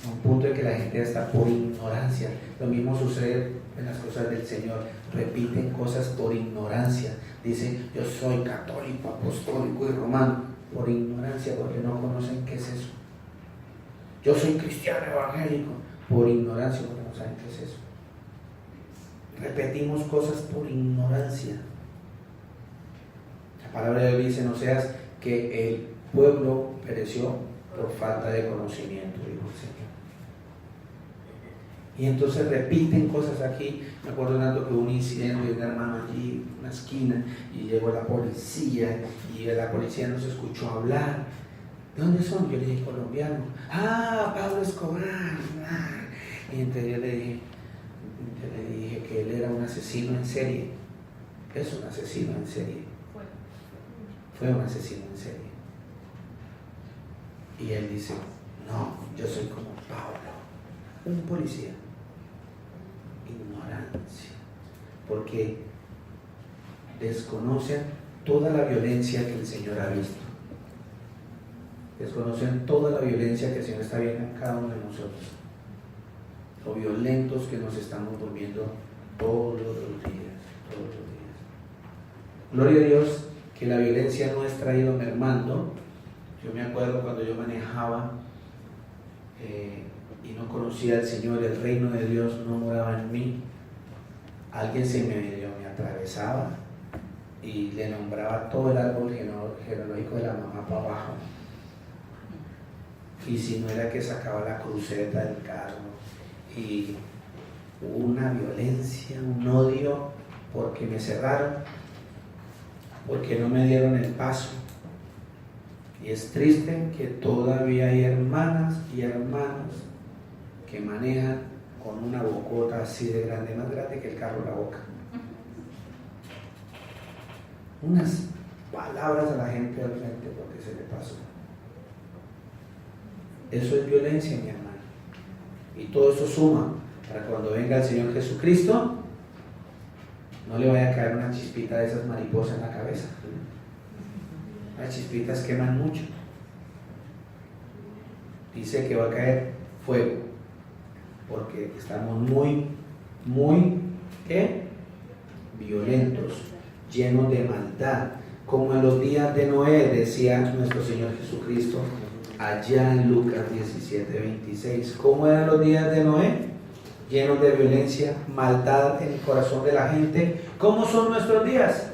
A un punto en que la gente está por ignorancia. Lo mismo sucede en las cosas del Señor. Repiten cosas por ignorancia. Dicen, yo soy católico, apostólico y romano. Por ignorancia, porque no conocen qué es eso. Yo soy cristiano evangélico. Por ignorancia, porque no saben qué es eso. Repetimos cosas por ignorancia. La palabra de Dios dice, no seas que el pueblo pereció por falta de conocimiento, dijo el Señor. Y entonces repiten cosas aquí. Me acuerdo tanto que hubo un incidente de un hermano allí, en una esquina, y llegó la policía, y la policía nos escuchó hablar. ¿De dónde son? Yo le dije, colombiano. Ah, Pablo Escobar. Y entonces yo le dije que él era un asesino en serie. Es un asesino en serie. Fue un asesino en serie. Y él dice, no, yo soy como Pablo, un policía. Ignorancia, porque desconocen toda la violencia que el Señor ha visto. Desconocen toda la violencia que el Señor está viendo en cada uno de nosotros. Lo violentos que nos estamos volviendo todos los días. Gloria a Dios que la violencia nuestra ha ido mermando. Yo me acuerdo cuando yo manejaba y no conocía al Señor, el reino de Dios no moraba en mí. Alguien se me atravesaba y le nombraba todo el árbol genealógico de la mamá para abajo. Y si no era que sacaba la cruceta del carro, y hubo una violencia, un odio, porque me cerraron, porque no me dieron el paso. Y es triste que todavía hay hermanas y hermanos que manejan con una bocota así de grande, más grande que el carro la boca. Unas palabras a la gente al frente porque se le pasó. Eso es violencia, mi hermano. Y todo eso suma para cuando venga el Señor Jesucristo, no le vaya a caer una chispita de esas mariposas en la cabeza. Las chispitas queman mucho. Dice que va a caer fuego, porque estamos muy violentos, llenos de maldad, como en los días de Noé, decía nuestro Señor Jesucristo allá en Lucas 17:26. ¿Cómo eran los días de Noé? Llenos de violencia, maldad en el corazón de la gente. ¿Cómo son nuestros días?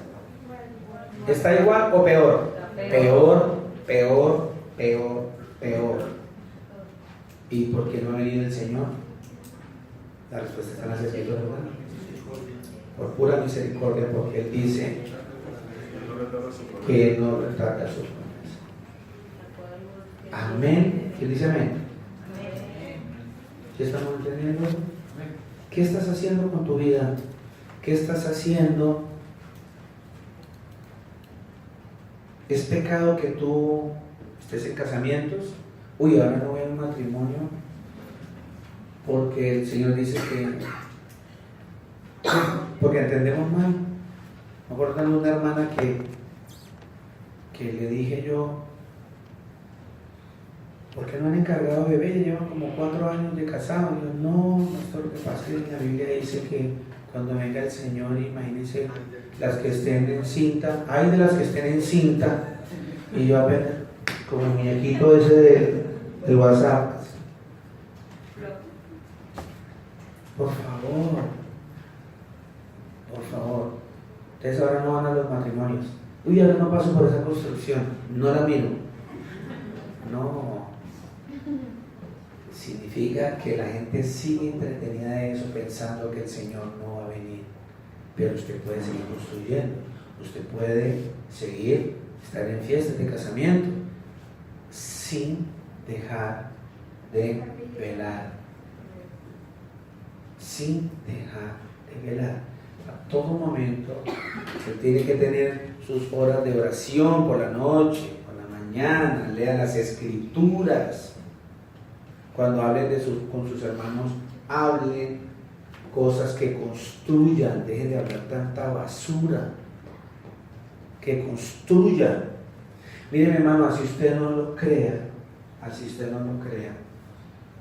¿Está igual o peor? Peor. ¿Y por qué no ha venido el Señor? La respuesta está en las Escrituras, ¿verdad? Por pura misericordia, porque Él dice que no retrata sus promesas. Amén. ¿Quién dice amén? ¿Qué estamos entendiendo? ¿Qué estás haciendo con tu vida? ¿Qué estás haciendo? ¿Es pecado que tú estés en casamientos? Uy, ahora no voy a un matrimonio porque el Señor dice porque entendemos mal. Me acuerdo de una hermana que le dije yo, ¿por qué no han encargado bebé? Llevan como 4 años de casado. Y yo, no, pastor, lo que pasa es que en la Biblia dice que cuando venga el Señor, imagínense las que estén en cinta, hay de las que estén en cinta, y yo apenas, como el muñequito ese del WhatsApp. Por favor, ustedes ahora no van a los matrimonios. Uy, ahora no paso por esa construcción, no la miro. No, significa que la gente sigue entretenida de eso pensando que el Señor no va a venir. Pero usted puede seguir construyendo, usted puede seguir, estar en fiestas de casamiento sin dejar de velar. Sin dejar de velar. A todo momento usted tiene que tener sus horas de oración por la noche, por la mañana, lea las escrituras. Cuando hablen con sus hermanos, hablen cosas que construyan, dejen de hablar tanta basura, que construyan. Mire, mi hermano, así usted no lo crea,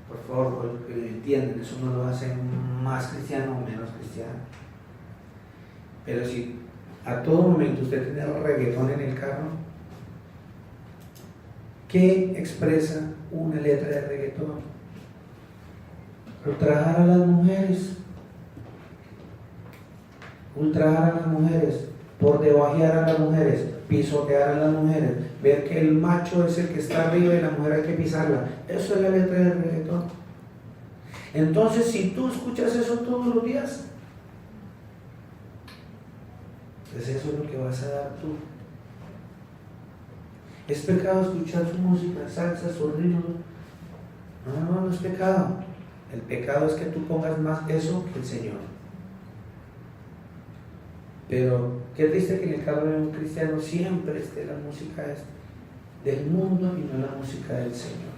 por favor, que lo entiendan, eso no lo hace más cristiano o menos cristiano. Pero si a todo momento usted tiene reggaetón en el carro, ¿qué expresa una letra de reggaetón? Ultrajar a las mujeres, por debajear a las mujeres, pisotear a las mujeres, ver que el macho es el que está arriba y la mujer hay que pisarla. Eso es la letra del reggaetón. Entonces, si tú escuchas eso todos los días, pues eso es lo que vas a dar tú. ¿Es pecado escuchar su música, salsa, su ritmo? No es pecado. El pecado es que tú pongas más eso que el Señor. Pero qué triste que en el carro de un cristiano siempre esté la música del mundo y no la música del Señor.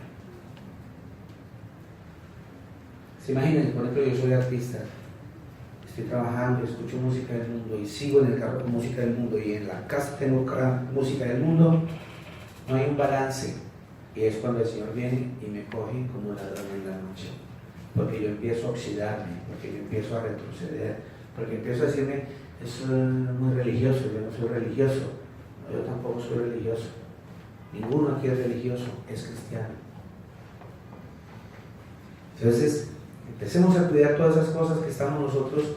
¿Se imaginan? Por ejemplo, yo soy artista, estoy trabajando, escucho música del mundo y sigo en el carro con música del mundo y en la casa tengo música del mundo. No hay un balance, y es cuando el Señor viene y me coge como ladrón en la noche, porque yo empiezo a oxidarme, porque yo empiezo a retroceder, porque empiezo a decirme, eso es muy religioso, yo no soy religioso. No, yo tampoco soy religioso, ninguno aquí es religioso, es cristiano. Entonces empecemos a cuidar todas esas cosas que estamos nosotros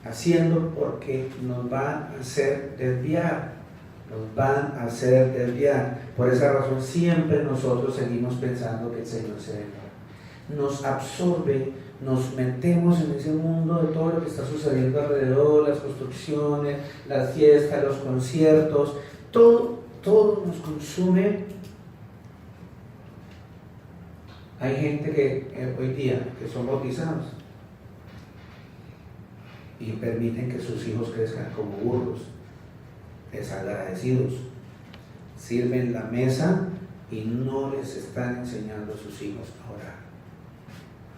haciendo, porque nos van a hacer desviar. Por esa razón siempre nosotros seguimos pensando que el Señor se venga. Nos absorbe, nos metemos en ese mundo de todo lo que está sucediendo alrededor, las construcciones, las fiestas, los conciertos, todo nos consume. Hay gente que hoy día que son bautizados y permiten que sus hijos crezcan como burros, desagradecidos, sirven la mesa y no les están enseñando a sus hijos a orar,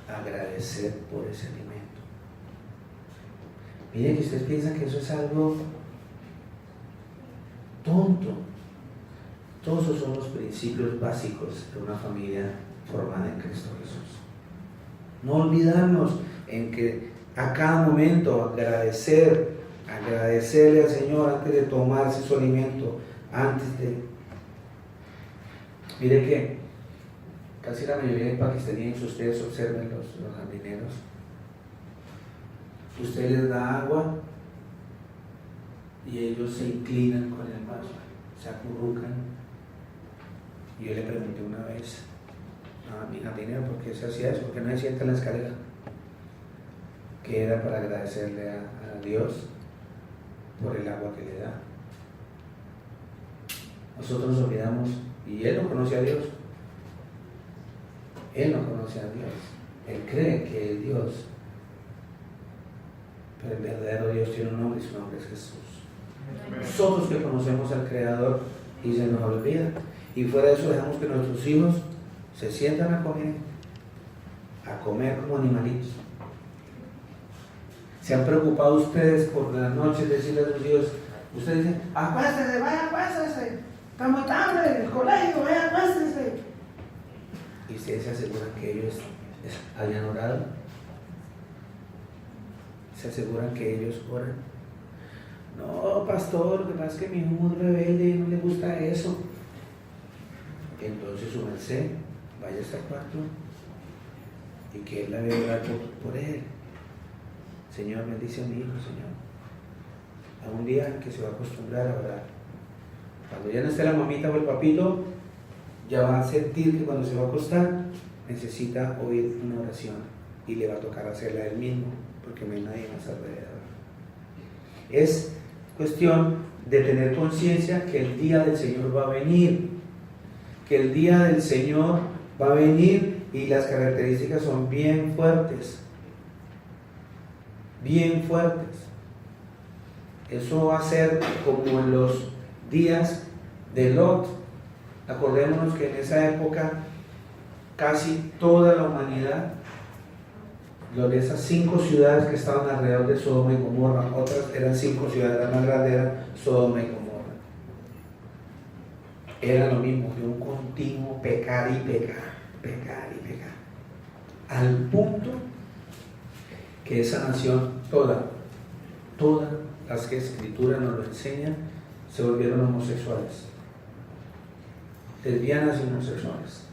a agradecer por ese alimento. Miren que ustedes piensan que eso es algo tonto. Todos esos son los principios básicos de una familia formada en Cristo Jesús. No olvidarnos en que a cada momento agradecerle al Señor antes de tomarse su alimento, Mire que casi la mayoría de pakistaníes, ustedes observen los jardineros, usted les da agua y ellos se inclinan con el vaso, se acurrucan. Y yo le pregunté una vez a mi jardinero por qué se hacía eso, por qué no se sienta en la escalera, que era para agradecerle a Dios por el agua que le da. Nosotros nos olvidamos, y él no conoce a Dios. Él cree que es Dios, pero el verdadero Dios tiene un nombre y su nombre es Jesús. Nosotros que conocemos al Creador y se nos olvida, y fuera de eso dejamos que nuestros hijos se sientan a comer como animalitos. ¿Se han preocupado ustedes por las noches decirle a sus hijos? Ustedes dicen, acuéstese, vaya, acuéstese, está muy tarde en el colegio, vaya, acuéstese. ¿Y ustedes se aseguran que ellos hayan orado? ¿Se aseguran que ellos oran? No, pastor, lo que pasa es que mi hijo es muy rebelde y no le gusta eso. Entonces su merced, vaya a al cuarto y que él la vea orar por él. Señor, bendice a mi hijo, Señor. A un día que se va a acostumbrar a orar. Cuando ya no esté la mamita o el papito, ya va a sentir que cuando se va a acostar necesita oír una oración y le va a tocar hacerla él mismo, porque no hay nadie más alrededor. Es cuestión de tener conciencia que el día del Señor va a venir, que el día del Señor va a venir y las características son bien fuertes. Bien fuertes. Eso va a ser como en los días de Lot. Acordémonos que en esa época casi toda la humanidad, de esas 5 ciudades que estaban alrededor de Sodoma y Gomorra, otras eran 5 ciudades, la más grande era Sodoma y Gomorra. Era lo mismo que un continuo pecar y pecar, pecar y pecar. Al punto que esa nación, todas las que Escritura nos lo enseñan, se volvieron homosexuales, lesbianas y homosexuales.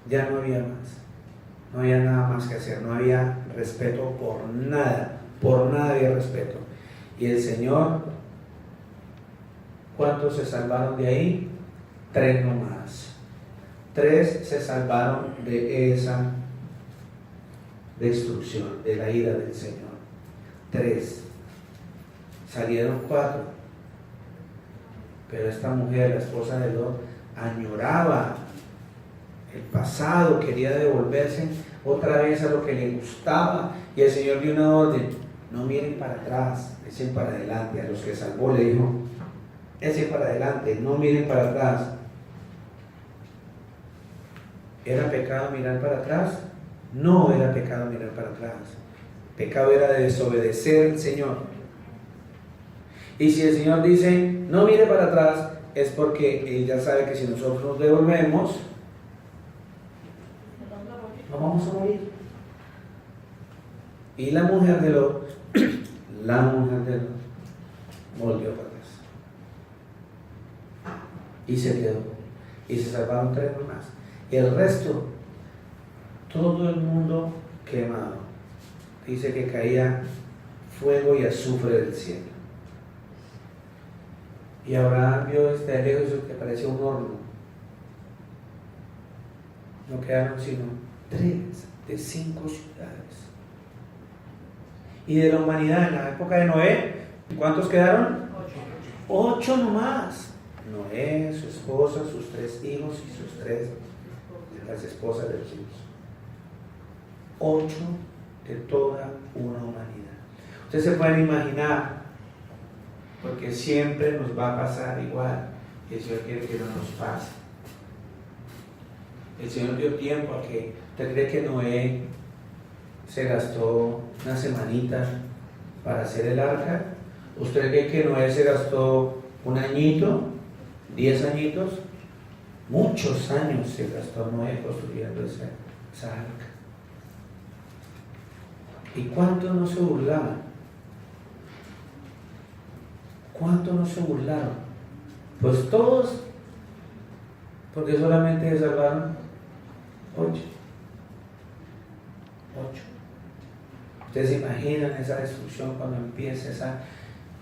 Ya no había más, no había nada más que hacer, no había respeto por nada había respeto. Y el Señor, ¿cuántos se salvaron de ahí? 3 nomás. 3 se salvaron de esa destrucción, de la ira del Señor. 3. Salieron 4. Pero esta mujer, la esposa de Lot, añoraba el pasado, quería devolverse otra vez a lo que le gustaba. Y el Señor dio una orden: no miren para atrás, echen para adelante. A los que salvó le dijo: echen para adelante, no miren para atrás. ¿Era pecado mirar para atrás? No era pecado mirar para atrás. Pecado era de desobedecer al Señor. Y si el Señor dice no mire para atrás, es porque Él ya sabe que si nosotros nos devolvemos, no vamos a morir. Y la mujer de Lot volvió para atrás y se quedó, y se salvaron 3 más. Y el resto, todo el mundo quemado. Dice que caía fuego y azufre del cielo. Y Abraham vio desde lejos que parecía un horno. No quedaron sino 3 de 5 ciudades. Y de la humanidad en la época de Noé, ¿cuántos quedaron? 8 nomás. Noé, su esposa, sus 3 hijos y sus 3 las esposas de los hijos. 8 de toda una humanidad. Ustedes se pueden imaginar, porque siempre nos va a pasar igual, y el Señor quiere que no nos pase. El Señor dio tiempo a que, ¿usted cree que Noé se gastó una semanita para hacer el arca? ¿Usted cree que Noé se gastó un añito, 10 añitos? Muchos años se gastó Noé construyendo esa arca. ¿Y cuántos no se burlaban? ¿Cuántos no se burlaron? Pues todos, porque solamente se salvaron 8. Ustedes se imaginan esa destrucción cuando empieza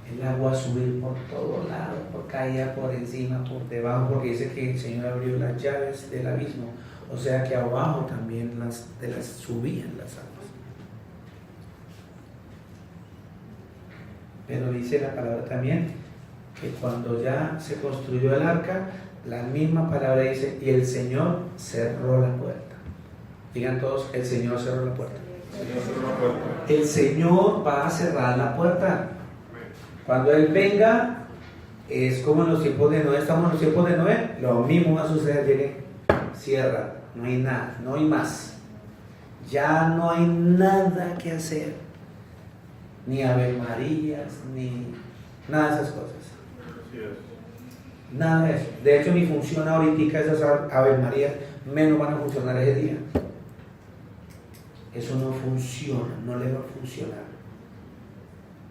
el agua a subir por todos lados, por caer por encima, por debajo, porque dice que el Señor abrió las llaves del abismo, o sea que abajo también subían las aguas. Pero dice la palabra también que cuando ya se construyó el arca, la misma palabra dice: y el Señor cerró la puerta. Digan todos: el Señor cerró la puerta. El Señor va a cerrar la puerta. Cuando Él venga, es como en los tiempos de Noé. Estamos en los tiempos de Noé, lo mismo va a suceder. Llegue, cierra, no hay nada, no hay más. Ya no hay nada que hacer, ni Ave Marías, ni nada de esas cosas. Así es. Nada de eso. De hecho, ni funciona ahorita esas Ave Marías, menos van a funcionar ese día. Eso no funciona, no le va a funcionar.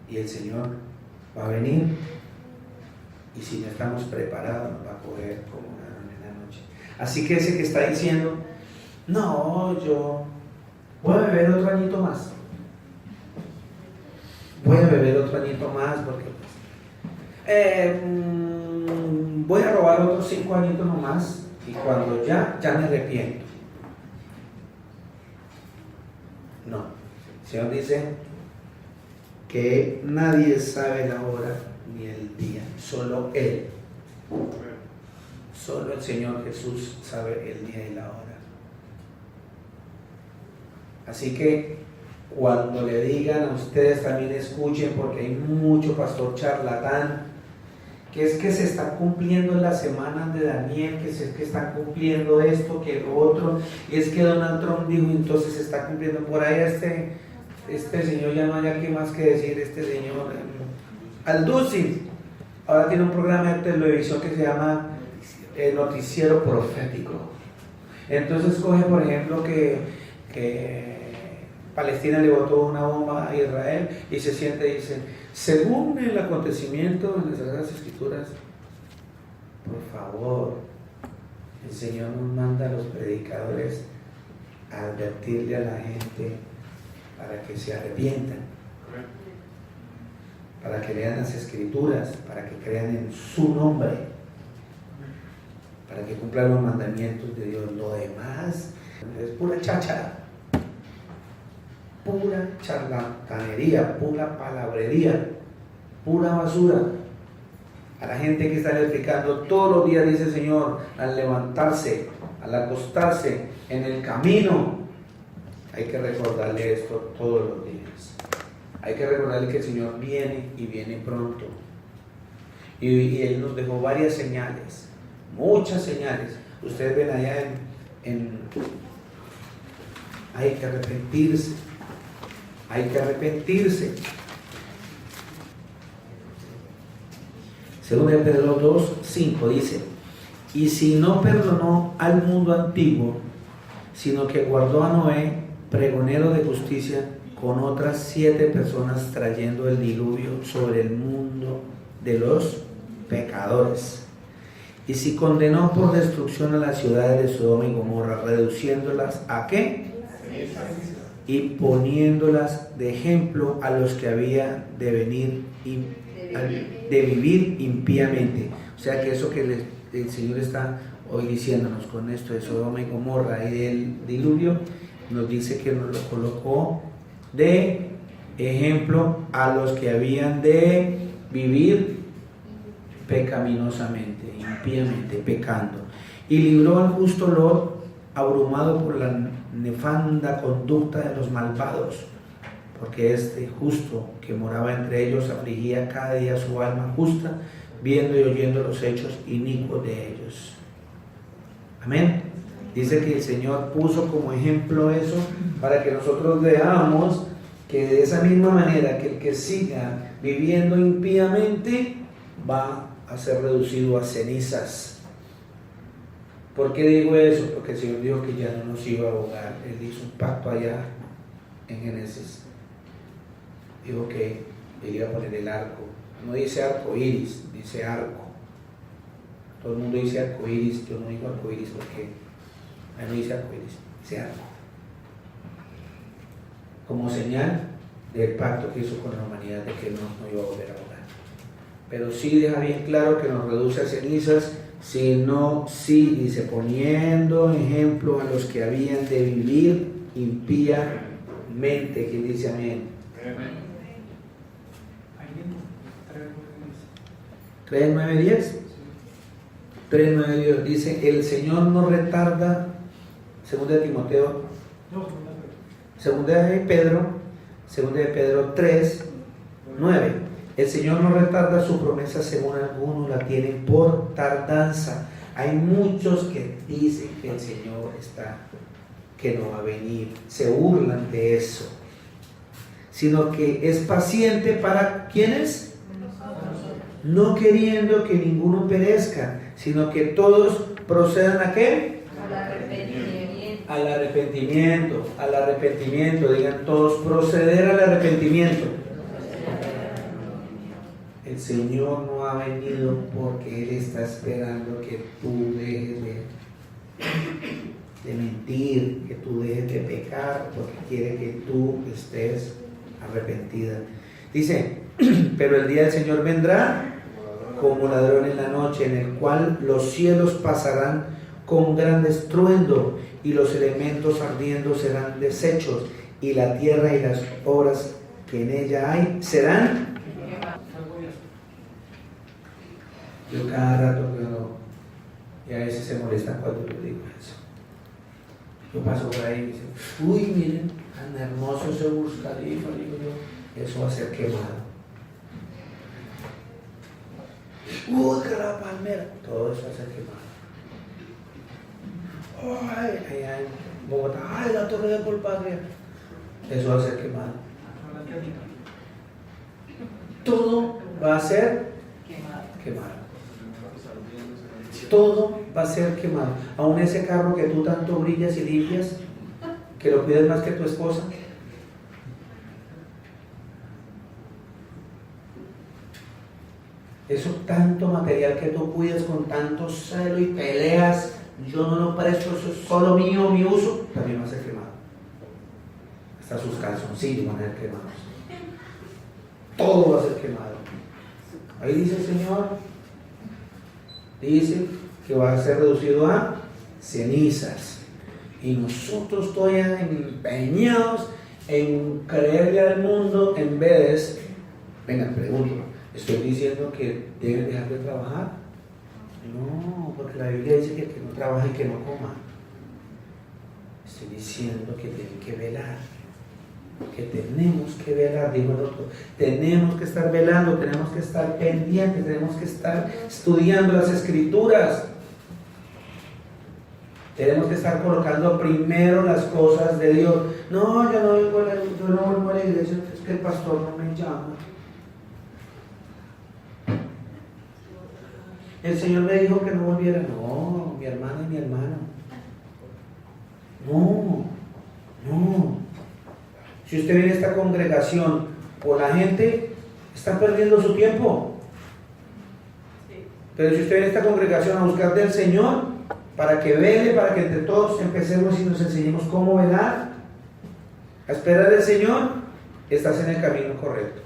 Y el Señor va a venir, y si no estamos preparados, nos va a coger como una en la noche. Así que ese que está diciendo, no, yo voy a beber otro añito más. Voy a beber otro añito más porque voy a robar otros 5 añitos nomás y cuando ya me arrepiento. No, el Señor dice que nadie sabe la hora ni el día, solo Él. Solo el Señor Jesús sabe el día y la hora. Así que cuando le digan a ustedes también escuchen, porque hay mucho pastor charlatán, que es que se está cumpliendo en las semanas de Daniel, que es que están cumpliendo esto, que lo otro, y es que Donald Trump dijo, entonces se está cumpliendo por ahí este señor, ya no hay aquí más que decir, este señor, Al-Dusi, ahora tiene un programa de televisión que se llama Noticiero Profético. Entonces coge, por ejemplo, que Palestina le botó una bomba a Israel y se siente y dice, según el acontecimiento en las Sagradas Escrituras, por favor, el Señor nos manda a los predicadores a advertirle a la gente para que se arrepientan, para que lean las Escrituras, para que crean en su nombre, para que cumplan los mandamientos de Dios. Lo demás es pura cháchara, pura charlatanería, pura palabrería, pura basura. A la gente que está explicando todos los días, dice el Señor, al levantarse, al acostarse, en el camino, hay que recordarle esto todos los días. Hay que recordarle que el Señor viene y viene pronto. Y Él nos dejó varias señales, muchas señales. Ustedes ven allá hay que arrepentirse. Hay que arrepentirse. Según Pedro 2:5 dice, y si no perdonó al mundo antiguo, sino que guardó a Noé, pregonero de justicia, con otras 7 personas trayendo el diluvio sobre el mundo de los pecadores. Y si condenó por destrucción a las ciudades de Sodoma y Gomorra, reduciéndolas ¿a qué? Y poniéndolas de ejemplo a los que había de venir de vivir impíamente. O sea que eso que el Señor está hoy diciéndonos con esto de Sodoma y Gomorra y del diluvio, nos dice que nos lo colocó de ejemplo a los que habían de vivir pecaminosamente, impíamente, pecando. Y libró al justo Lot, abrumado por la nefanda conducta de los malvados, porque este justo que moraba entre ellos afligía cada día su alma justa, viendo y oyendo los hechos inicuos de ellos. Amén. Dice que el Señor puso como ejemplo eso para que nosotros veamos que de esa misma manera que el que siga viviendo impíamente va a ser reducido a cenizas. ¿Por qué digo eso? Porque el Señor dijo que ya no nos iba a ahogar. Él hizo un pacto allá en Génesis. Dijo que Él iba a poner el arco. No dice arco iris, dice arco. Todo el mundo dice arco iris, yo no digo arco iris porque no dice arco iris, dice arco. Como señal del pacto que hizo con la humanidad de que no iba a volver a ahogar. Pero sí deja bien claro que nos reduce a cenizas, sino sí, dice, poniendo ejemplo a los que habían de vivir impíamente. ¿Quién dice amén? Amén. 3:9-10. 3:9 dice, el Señor no retarda, segunda de Timoteo, segunda de Pedro 3:9. El Señor no retarda su promesa según algunos la tienen por tardanza. Hay muchos que dicen que el Señor está que no va a venir. Se burlan de eso. Sino que es paciente para ¿quiénes? No queriendo que ninguno perezca, sino que todos procedan ¿a qué? Al arrepentimiento. Al arrepentimiento. Digan todos, proceder al arrepentimiento. El Señor no ha venido porque Él está esperando que tú dejes de mentir, que tú dejes de pecar, porque quiere que tú estés arrepentida. Dice, pero el día del Señor vendrá como ladrón en la noche, en el cual los cielos pasarán con gran estruendo y los elementos ardiendo serán deshechos y la tierra y las obras que en ella hay serán. Yo cada rato y a veces se molestan cuando yo digo eso. Yo paso por ahí y dicen, uy, miren, tan hermoso ese Burj Khalifa, digo yo, eso va a ser quemado. Uy, que la palmera, todo eso va a ser quemado. Ay, allá en Bogotá, ay, la Torre de Colpatria, eso va a ser quemado. Todo va a ser quemado. Todo va a ser quemado. Aún ese carro que tú tanto brillas y limpias, que lo cuidas más que tu esposa. Eso tanto material que tú cuidas con tanto celo y peleas, yo no lo presto, eso es solo mío, mi uso, también va a ser quemado. Hasta sus calzoncillos van a ser quemados. Todo va a ser quemado. Ahí dice el Señor, dice que va a ser reducido a cenizas. Y nosotros todavía empeñados en creerle al mundo en vez, venga, pregunto, ¿estoy diciendo que deben dejar de trabajar? No, porque la Biblia dice que el que no trabaja y que no coma. Estoy diciendo que tienen que velar, que tenemos que velar, digo el otro, tenemos que estar velando, tenemos que estar pendientes, tenemos que estar estudiando las Escrituras, tenemos que estar colocando primero las cosas de Dios. No, yo no vuelvo a la iglesia, es que el pastor no me llama. El Señor me dijo que no volviera. No, mi hermana y mi hermano. No. Si usted viene a esta congregación o la gente está perdiendo su tiempo. Pero si usted viene a esta congregación a buscar del Señor, para que vele, para que entre todos empecemos y nos enseñemos cómo velar, a esperar del Señor, estás en el camino correcto.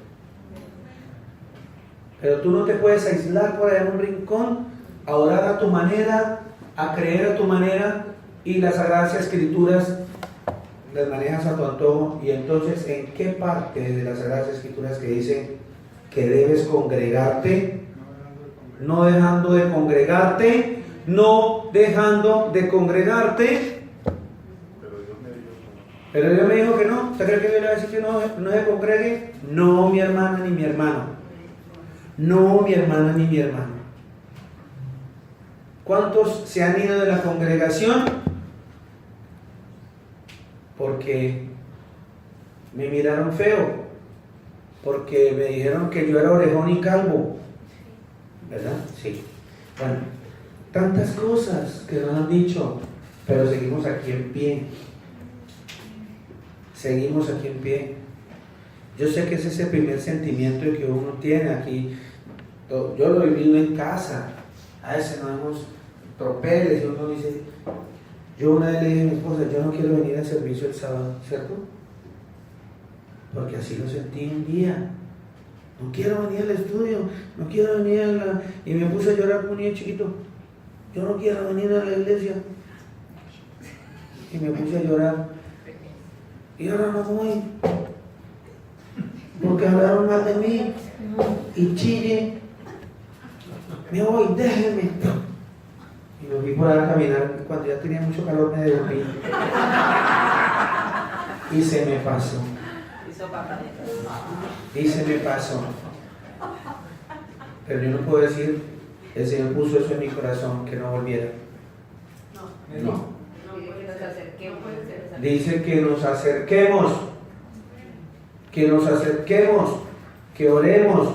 Pero tú no te puedes aislar por allá en un rincón, a orar a tu manera, a creer a tu manera, y las Sagradas Escrituras las manejas a tu antojo. Y entonces, ¿en qué parte de las Sagradas Escrituras que dicen que debes congregarte? No dejando de congregarte, no dejando de congregarte. Pero Dios me dijo que no. ¿Usted cree que Dios le va a decir que no se congregue? No, mi hermana ni mi hermano. No, mi hermana ni mi hermano. ¿Cuántos se han ido de la congregación? Porque me miraron feo, porque me dijeron que yo era orejón y calvo, ¿verdad? Sí. Bueno, tantas cosas que nos han dicho, pero seguimos aquí en pie. Seguimos aquí en pie. Yo sé que ese es el primer sentimiento que uno tiene aquí. Yo lo he vivido en casa. A veces nos vemos tropeles y uno dice, yo una vez le dije a mi esposa, yo no quiero venir al servicio el sábado, ¿cierto? Porque así lo sentí un día. No quiero venir al estudio, no quiero venir a la... Y me puse a llorar como un niño chiquito. Yo no quiero venir a la iglesia. Y me puse a llorar. Y ahora no voy. Porque hablaron mal de mí. Y chille. Me voy, déjenme. Y me fui por ahí a caminar. Cuando ya tenía mucho calor me devolví. Y se me pasó. Y se me pasó. Pero yo no puedo decir, el Señor puso eso en mi corazón, que no volviera. No. No, porque nos acerquemos Dice que nos acerquemos, que oremos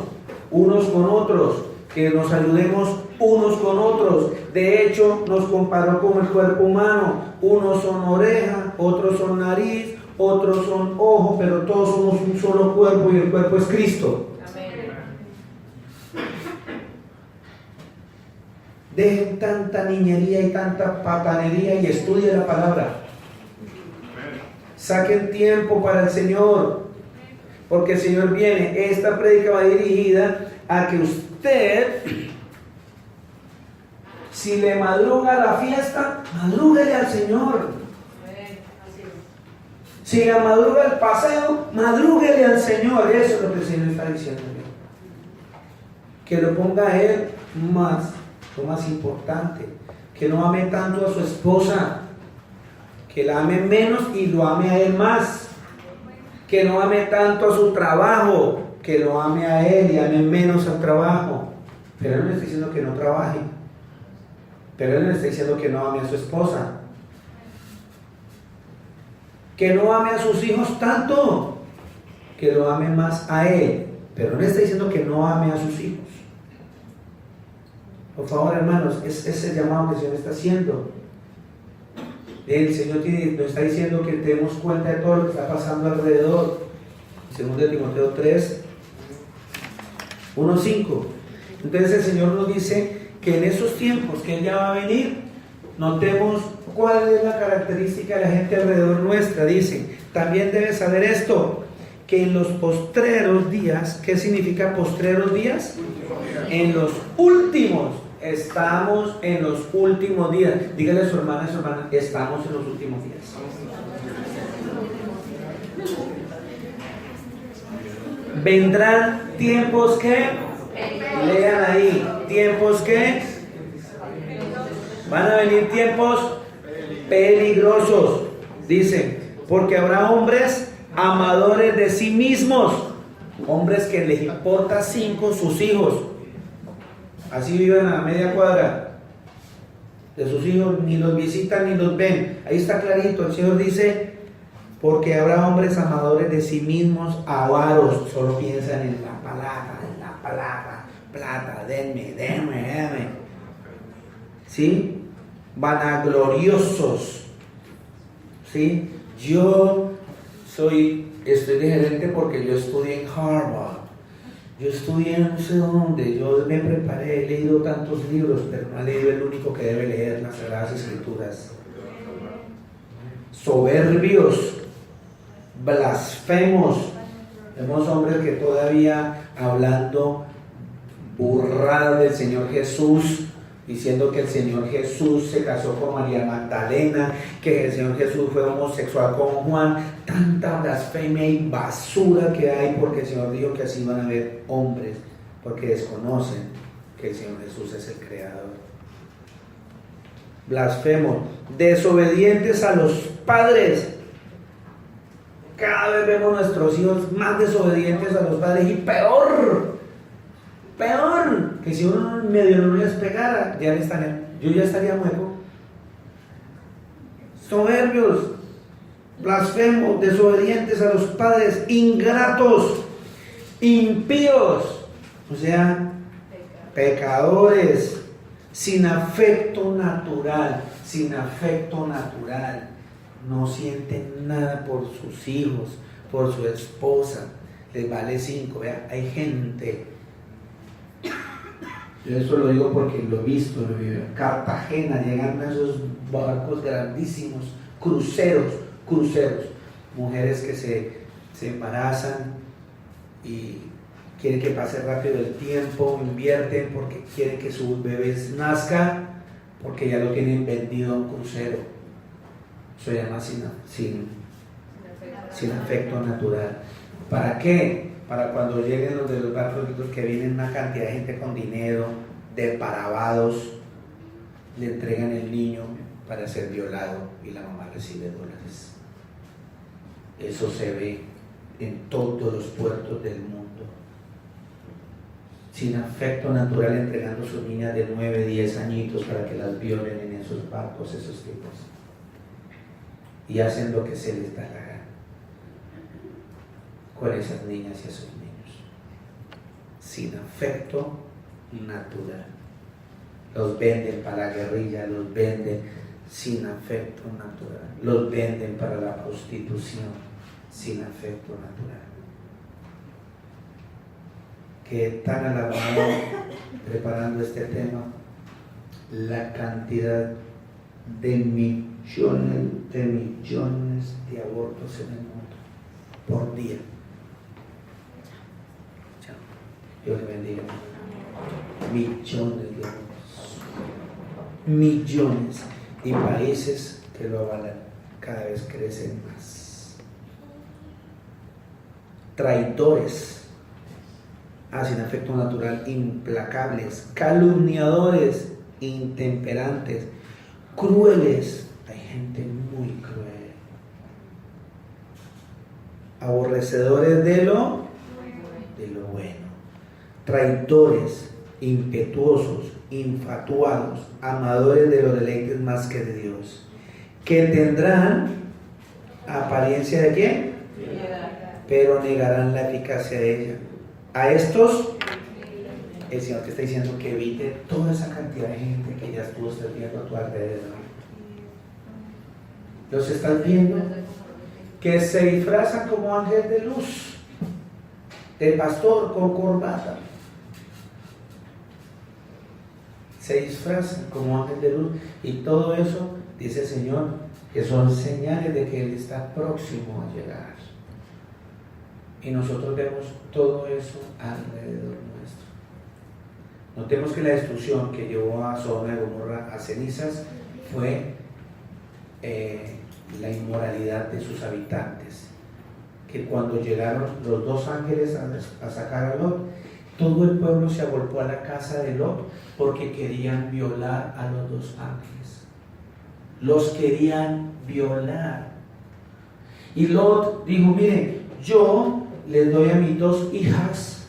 unos con otros, que nos ayudemos unos con otros. De hecho, nos comparó con el cuerpo humano. Unos son oreja, otros son nariz, otros son ojo, pero todos somos un solo cuerpo y el cuerpo es Cristo. Amén. Dejen tanta niñería y tanta patanería y estudien la palabra. Saquen tiempo para el Señor, porque el Señor viene. Esta prédica va dirigida a que usted, si le madruga la fiesta, madrúguele al Señor. Amén. Así es. Si le madruga el paseo, madrúguele al Señor. Eso es lo que el Señor está diciendo. Que lo ponga a Él más, lo más importante. Que no ame tanto a su esposa, que la ame menos y lo ame a Él más. Que no ame tanto a su trabajo, que lo ame a Él y ame menos al trabajo. Pero Él no le está diciendo que no trabaje. Pero Él no le está diciendo que no ame a su esposa. Que no ame a sus hijos tanto, que lo ame más a Él. Pero no le está diciendo que no ame a sus hijos. Por favor, hermanos, es ese llamado que el Señor está haciendo. El Señor nos está diciendo que demos cuenta de todo lo que está pasando alrededor. Según de Timoteo 3, 1:5. Entonces el Señor nos dice que en esos tiempos que Él ya va a venir, notemos cuál es la característica de la gente alrededor nuestra. Dice, también debes saber esto, que en los postreros días, ¿qué significa postreros días? En los últimos. Estamos en los últimos días. Dígale a su hermana, estamos en los últimos días. Vendrán tiempos que, lean ahí, tiempos que, van a venir tiempos peligrosos. Dice, porque habrá hombres amadores de sí mismos, hombres que les importa 5 sus hijos. Así viven a media cuadra de sus hijos, ni los visitan ni los ven. Ahí está clarito, el Señor dice, porque habrá hombres amadores de sí mismos, avaros, solo piensan en la palabra, plata, denme. ¿Sí? Vanagloriosos. ¿Sí? Yo estoy de gerente porque yo estudié en Harvard. Yo estudié no sé dónde, yo me preparé, he leído tantos libros, pero no he leído el único que debe leer, las Sagradas Escrituras. Soberbios, blasfemos. Vemos hombres que todavía hablando burradas del Señor Jesús, diciendo que el Señor Jesús se casó con María Magdalena, que el Señor Jesús fue homosexual con Juan. Tanta blasfemia y basura que hay, porque el Señor dijo que así van a haber hombres, porque desconocen que el Señor Jesús es el Creador. Blasfemos, desobedientes a los padres. Cada vez vemos nuestros hijos más desobedientes a los padres, y peor, que si uno medio no les pegara, yo ya estaría muerto. Soberbios, blasfemos, desobedientes a los padres, ingratos, impíos, o sea, pecadores, sin afecto natural, no sienten nada por sus hijos, por su esposa, les vale 5. Vea, hay gente, yo eso lo digo porque lo he visto, en Cartagena llegan a esos barcos grandísimos, cruceros, mujeres que se embarazan y quieren que pase rápido el tiempo, invierten porque quieren que su bebé nazca, porque ya lo tienen vendido a un crucero. Eso se llama sin afecto natural. ¿Para qué? Para cuando lleguen los de los barcos que vienen una cantidad de gente con dinero, depravados, le entregan el niño para ser violado y la mamá recibe $. Eso se ve en todos los puertos del mundo. Sin afecto natural, entregando a sus niñas de 9, 10 añitos para que las violen en esos barcos, esos tipos. y hacen lo que se les da la gana con esas niñas y esos niños, sin afecto natural. Los venden para la guerrilla, los venden sin afecto natural, los venden para la prostitución sin afecto natural. Que tan alabado preparando este tema, la cantidad de millones de abortos en el mundo por día. Chao. Dios le bendiga. Millones de abortos. Millones. Y países que lo avalan cada vez crecen más. Traidores, sin afecto natural, implacables, calumniadores, intemperantes, crueles. Hay gente muy cruel. Aborrecedores de lo bueno. Traidores, impetuosos, infatuados, amadores de los deleites más que de Dios, que tendrán apariencia de ¿qué? Pero negarán la eficacia de ella. A estos, el Señor te está diciendo que evite toda esa cantidad de gente que ya estuvo sirviendo a tu alrededor. ¿Los estás viendo? Que se disfrazan como ángel de luz, de pastor con corbata. Se disfrazan como ángel de luz, y todo eso, dice el Señor, que son señales de que Él está próximo a llegar. Y nosotros vemos todo eso alrededor nuestro. Notemos que la destrucción que llevó a Sodoma y Gomorra a cenizas fue la inmoralidad de sus habitantes. Que cuando llegaron los dos ángeles a sacar a Lot, todo el pueblo se agolpó a la casa de Lot porque querían violar a los dos ángeles. Los querían violar. Y Lot dijo: miren, yo les doy a mis dos hijas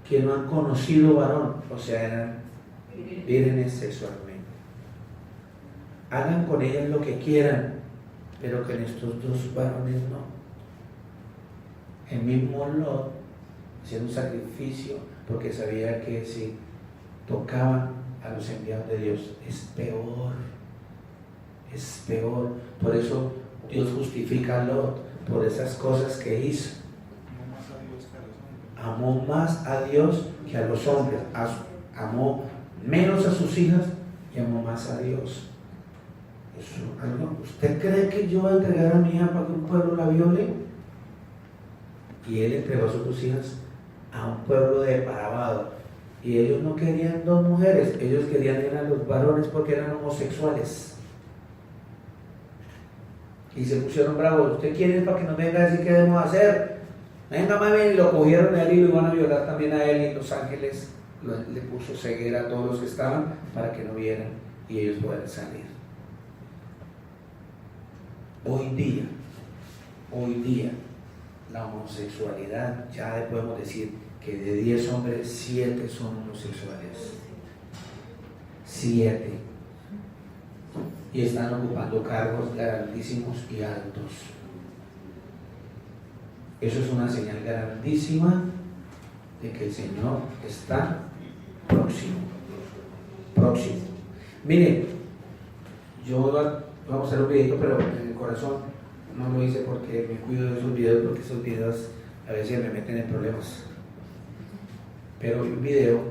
que no han conocido varón, o sea, eran vírgenes sexualmente. Hagan con ellas lo que quieran, pero que en estos dos varones no. El mismo Lot haciendo un sacrificio porque sabía que si tocaban a los enviados de Dios es peor. Es peor. Por eso Dios justifica a Lot por esas cosas que hizo. Amó más a Dios que a los hombres. Amó menos a sus hijas y amó más a Dios. ¿Usted cree que yo voy a entregar a mi hija para que un pueblo la viole? Y él entregó a sus dos hijas a un pueblo depravado. Y ellos no querían dos mujeres, ellos querían ir a los varones porque eran homosexuales. Y se pusieron bravos. ¿Usted quiere para que nos venga a decir qué debemos hacer? Venga, mami, y lo cogieron a él y lo iban a violar también a él. Y los ángeles le puso ceguera a todos los que estaban para que no vieran y ellos puedan salir. Hoy día, la homosexualidad, ya podemos decir que de 10 hombres, 7 son homosexuales. 7. Y están ocupando cargos grandísimos y altos. Eso es una señal grandísima de que el Señor está próximo. Miren, vamos a hacer un video, pero en el corazón no lo hice porque me cuido de esos videos, porque esos videos a veces me meten en problemas. Pero un video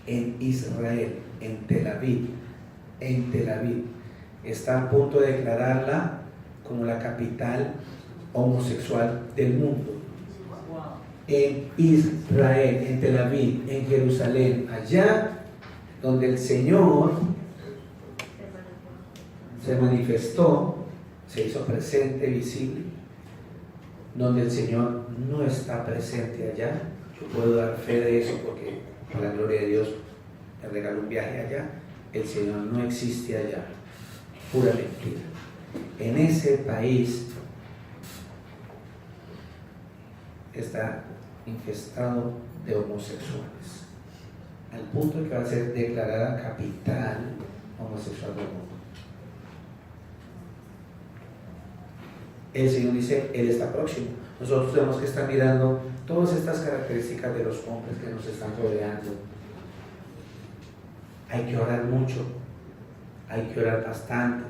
en Israel, en Tel Aviv, está a punto de declararla como la capital homosexual del mundo. En Israel, en Tel Aviv, en Jerusalén, allá donde el Señor se manifestó, se hizo presente, visible, donde el Señor no está presente allá. Yo puedo dar fe de eso porque, por la gloria de Dios, me regaló un viaje allá. El Señor no existe allá. Pura mentira. En ese país está infestado de homosexuales, al punto de que va a ser declarada capital homosexual del mundo. El Señor dice, Él está próximo. Nosotros tenemos que estar mirando todas estas características de los hombres que nos están rodeando. Hay que orar mucho, hay que orar bastante,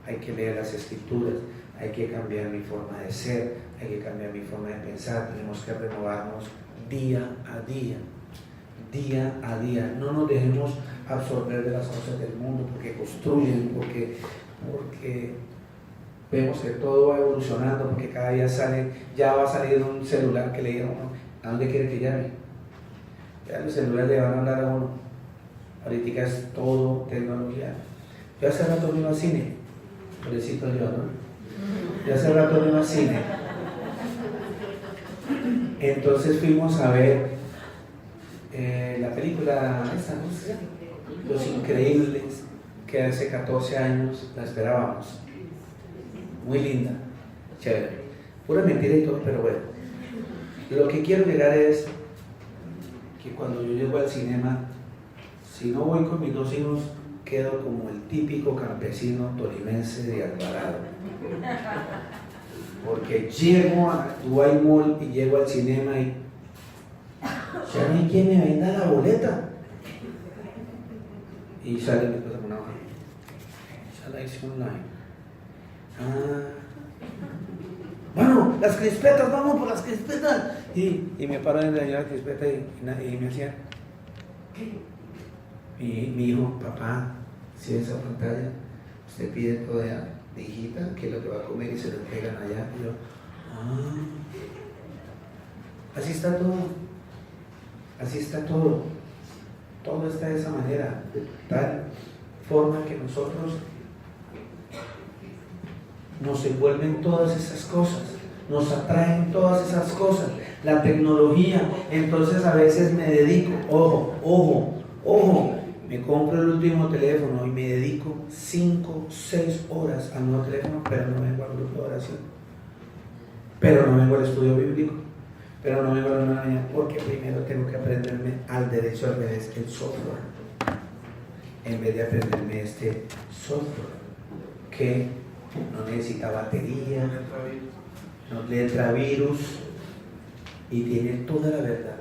hay que leer las Escrituras, hay que cambiar mi forma de ser, hay que cambiar mi forma de pensar. Tenemos que renovarnos día a día, día a día. No nos dejemos absorber de las cosas del mundo porque construyen, porque vemos que todo va evolucionando, porque cada día ya va a salir un celular que le diga a uno, ¿a dónde quiere que llame? Ya los celulares le van a hablar a uno. Ahorita es todo tecnología. Yo hace rato no iba al cine, pobrecito yo, ¿no? Yo hace rato no iba al cine. Entonces fuimos a ver la película esta, ¿no? Los Increíbles, que hace 14 años la esperábamos. Muy linda, chévere. Pura mentira y todo, pero bueno. Lo que quiero llegar es que cuando yo llego al cinema, si no voy con mis dos hijos, quedo como el típico campesino tolimense de Alvarado. Porque llego a Dubai Mall y llego al cinema y ya no hay quien me venda la boleta. Y sale mi esposa con una hoja. Ya la hice online. Bueno, las crispetas, vamos por las crispetas. Y me paro en la crispeta y me hacía. Y mi hijo, papá, si ves esa pantalla, usted pide todo de hijita, que es lo que va a comer y se lo pegan allá. Y yo, así está todo. Así está todo. Todo está de esa manera, de tal forma que nosotros nos envuelven todas esas cosas, nos atraen todas esas cosas, la tecnología. Entonces a veces me dedico, ojo, me compro el último teléfono y me dedico 5, 6 horas al nuevo teléfono, pero no vengo al grupo de oración, pero no vengo al estudio bíblico, pero no vengo a la mañana, porque primero tengo que aprenderme al derecho al revés, el software, en vez de aprenderme este software que no necesita batería, no le entra virus y tiene toda la verdad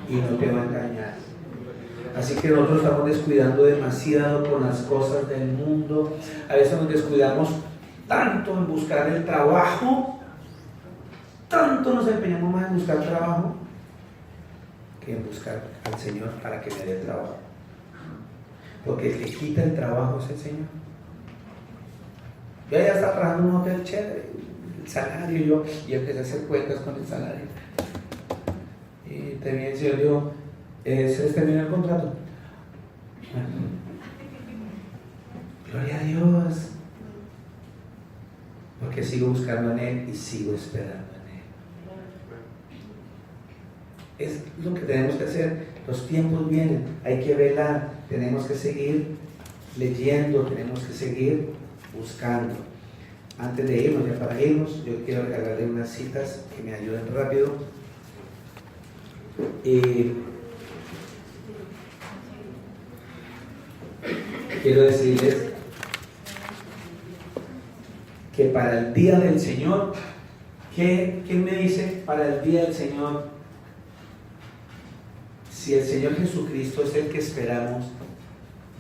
y no te va a engañar. Así que nosotros estamos descuidando demasiado con las cosas del mundo. A veces nos descuidamos tanto en buscar el trabajo, tanto nos empeñamos más en buscar trabajo que en buscar al Señor para que me dé el trabajo, porque el que quita el trabajo es el Señor. Yo ya estaba trabajando en un hotel chévere, el salario, y empecé a hacer cuentas con el salario. Y también el Señor dijo, se les terminó el contrato. Gloria a Dios. Porque sigo buscando en Él y sigo esperando en Él. Es lo que tenemos que hacer. Los tiempos vienen, hay que velar, tenemos que seguir leyendo, tenemos que seguir buscando. Antes de irnos, ya para irnos, yo quiero regalarle unas citas que me ayuden rápido. Quiero decirles que para el día del Señor, ¿quién me dice para el día del Señor? Si el Señor Jesucristo es el que esperamos,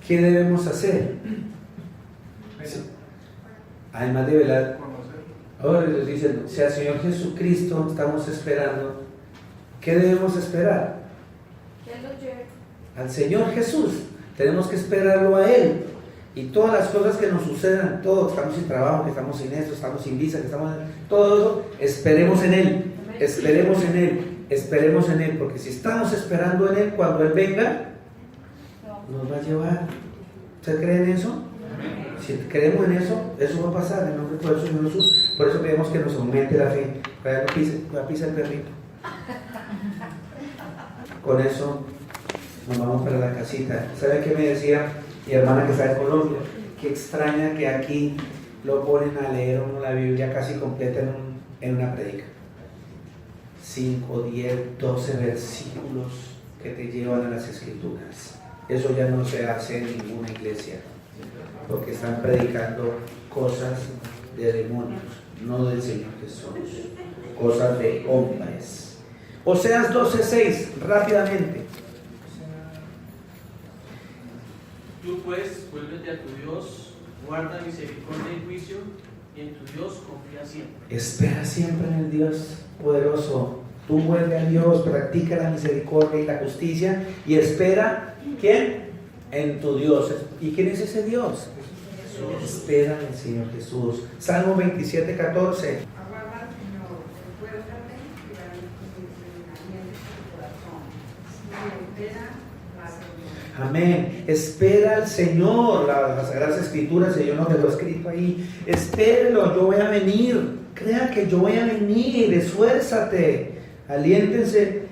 ¿qué debemos hacer? Además de velar, ahora les dicen, si al Señor Jesucristo estamos esperando, ¿qué debemos esperar? Que Él los lleve. Al Señor Jesús. Tenemos que esperarlo a Él. Y todas las cosas que nos sucedan, todo, que estamos sin trabajo, que estamos sin esto, estamos sin visa, que estamos todo eso, esperemos en Él, esperemos en Él, esperemos en Él, porque si estamos esperando en Él, cuando Él venga, nos va a llevar. ¿Usted cree en eso? Si creemos en eso, eso va a pasar en nombre del Señor Jesús. Por eso pedimos que nos aumente la fe. Para que no pise el perrito. Con eso nos vamos para la casita. ¿Sabe qué me decía mi hermana que está en Colombia? Qué extraña que aquí lo ponen a leer uno la Biblia casi completa en una predica. 5, 10, 12 versículos que te llevan a las Escrituras. Eso ya no se hace en ninguna iglesia, porque están predicando cosas de demonios, no del Señor Jesús. Cosas de hombres. Oseas 12:6, rápidamente. Tú pues, vuélvete a tu Dios, guarda misericordia y juicio, y en tu Dios confía siempre. Espera siempre en el Dios poderoso. Tú vuelve a Dios, practica la misericordia y la justicia y espera, ¿quién? En tu Dios. ¿Y quién es ese Dios? Jesús. Espera en el Señor Jesús. Salmo 27:14. Aguarda al Señor, esfuérzate y haré tus entrenamientos en tu corazón. Si espera, va a ser bien. Amén. Espera al Señor. Las Sagradas Escrituras, el Señor nos dejó escrito ahí. Espérelo, yo voy a venir. Crea que yo voy a venir. Esfuérzate. Aliéntense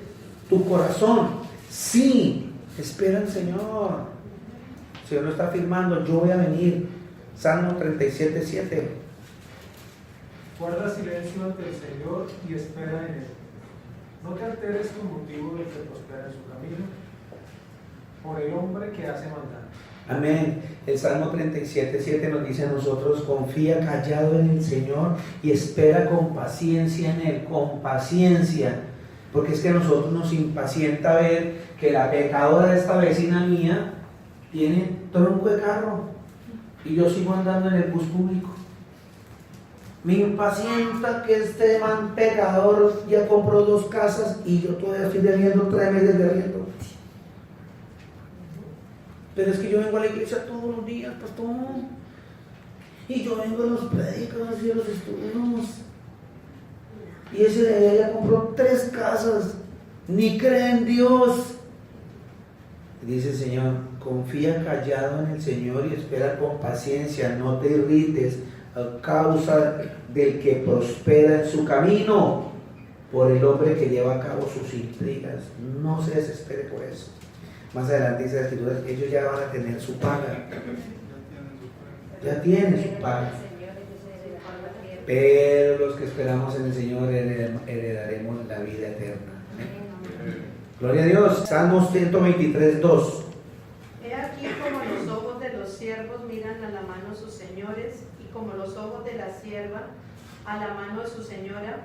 tu corazón. Sí, espera al Señor. El Señor lo está afirmando, yo voy a venir. Salmo 37:7. Guarda silencio ante el Señor y espera en Él. No te alteres con motivo del que prospera en su camino, por el hombre que hace maldad. Amén. El Salmo 37:7 nos dice a nosotros: confía callado en el Señor y espera con paciencia en Él. Con paciencia. Porque es que a nosotros nos impacienta ver que la pecadora de esta vecina mía tiene tronco de carro y yo sigo andando en el bus público. Me impacienta que este man pecador ya compró 2 casas y yo todavía estoy debiendo 3 meses de arriendo. Pero es que yo vengo a la iglesia todos los días, pastor. Y yo vengo a los prédicos y a los estudios. Y ese de allá compró 3 casas. Ni cree en Dios. Dice el Señor: confía callado en el Señor y espera con paciencia. No te irrites a causa del que prospera en su camino, por el hombre que lleva a cabo sus intrigas. No se desespere por eso. Más adelante dice la Escritura que ellos ya van a tener su paga. Ya tienen su paga. Pero los que esperamos en el Señor heredaremos la vida eterna. Gloria a Dios. Salmos 123:2. He aquí como los ojos de los siervos miran a la mano de sus señores, y como los ojos de la sierva a la mano de su señora,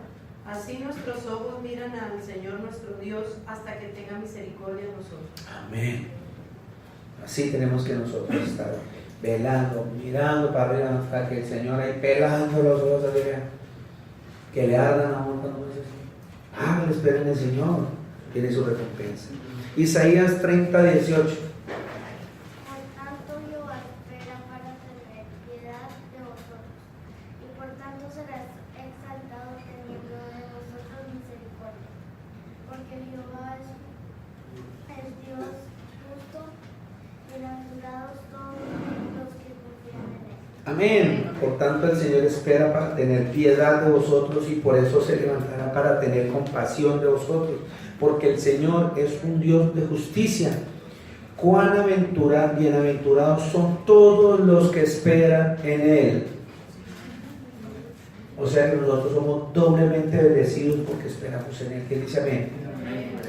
así nuestros ojos miran al Señor nuestro Dios hasta que tenga misericordia de nosotros. Amén. Así tenemos que nosotros estar velando, mirando para arriba hasta que el Señor ahí pelando los ojos arriba, que le ardan a uno cuando uno dice así. Ah, espera en el Señor, tiene su recompensa. Isaías 30:18. Por tanto Jehová espera para tener piedad de vosotros, y por tanto serás exaltado teniendo de vosotros misericordia, porque Jehová es Dios justo, bienaventurados todos los que confían en Él. Amén. Por tanto el Señor espera para tener piedad de vosotros y por eso se levantará para tener compasión de vosotros, porque el Señor es un Dios de justicia. Cuán bienaventurados son todos los que esperan en Él. O sea que nosotros somos doblemente bendecidos porque esperamos en Él. ¿Qué dice amén?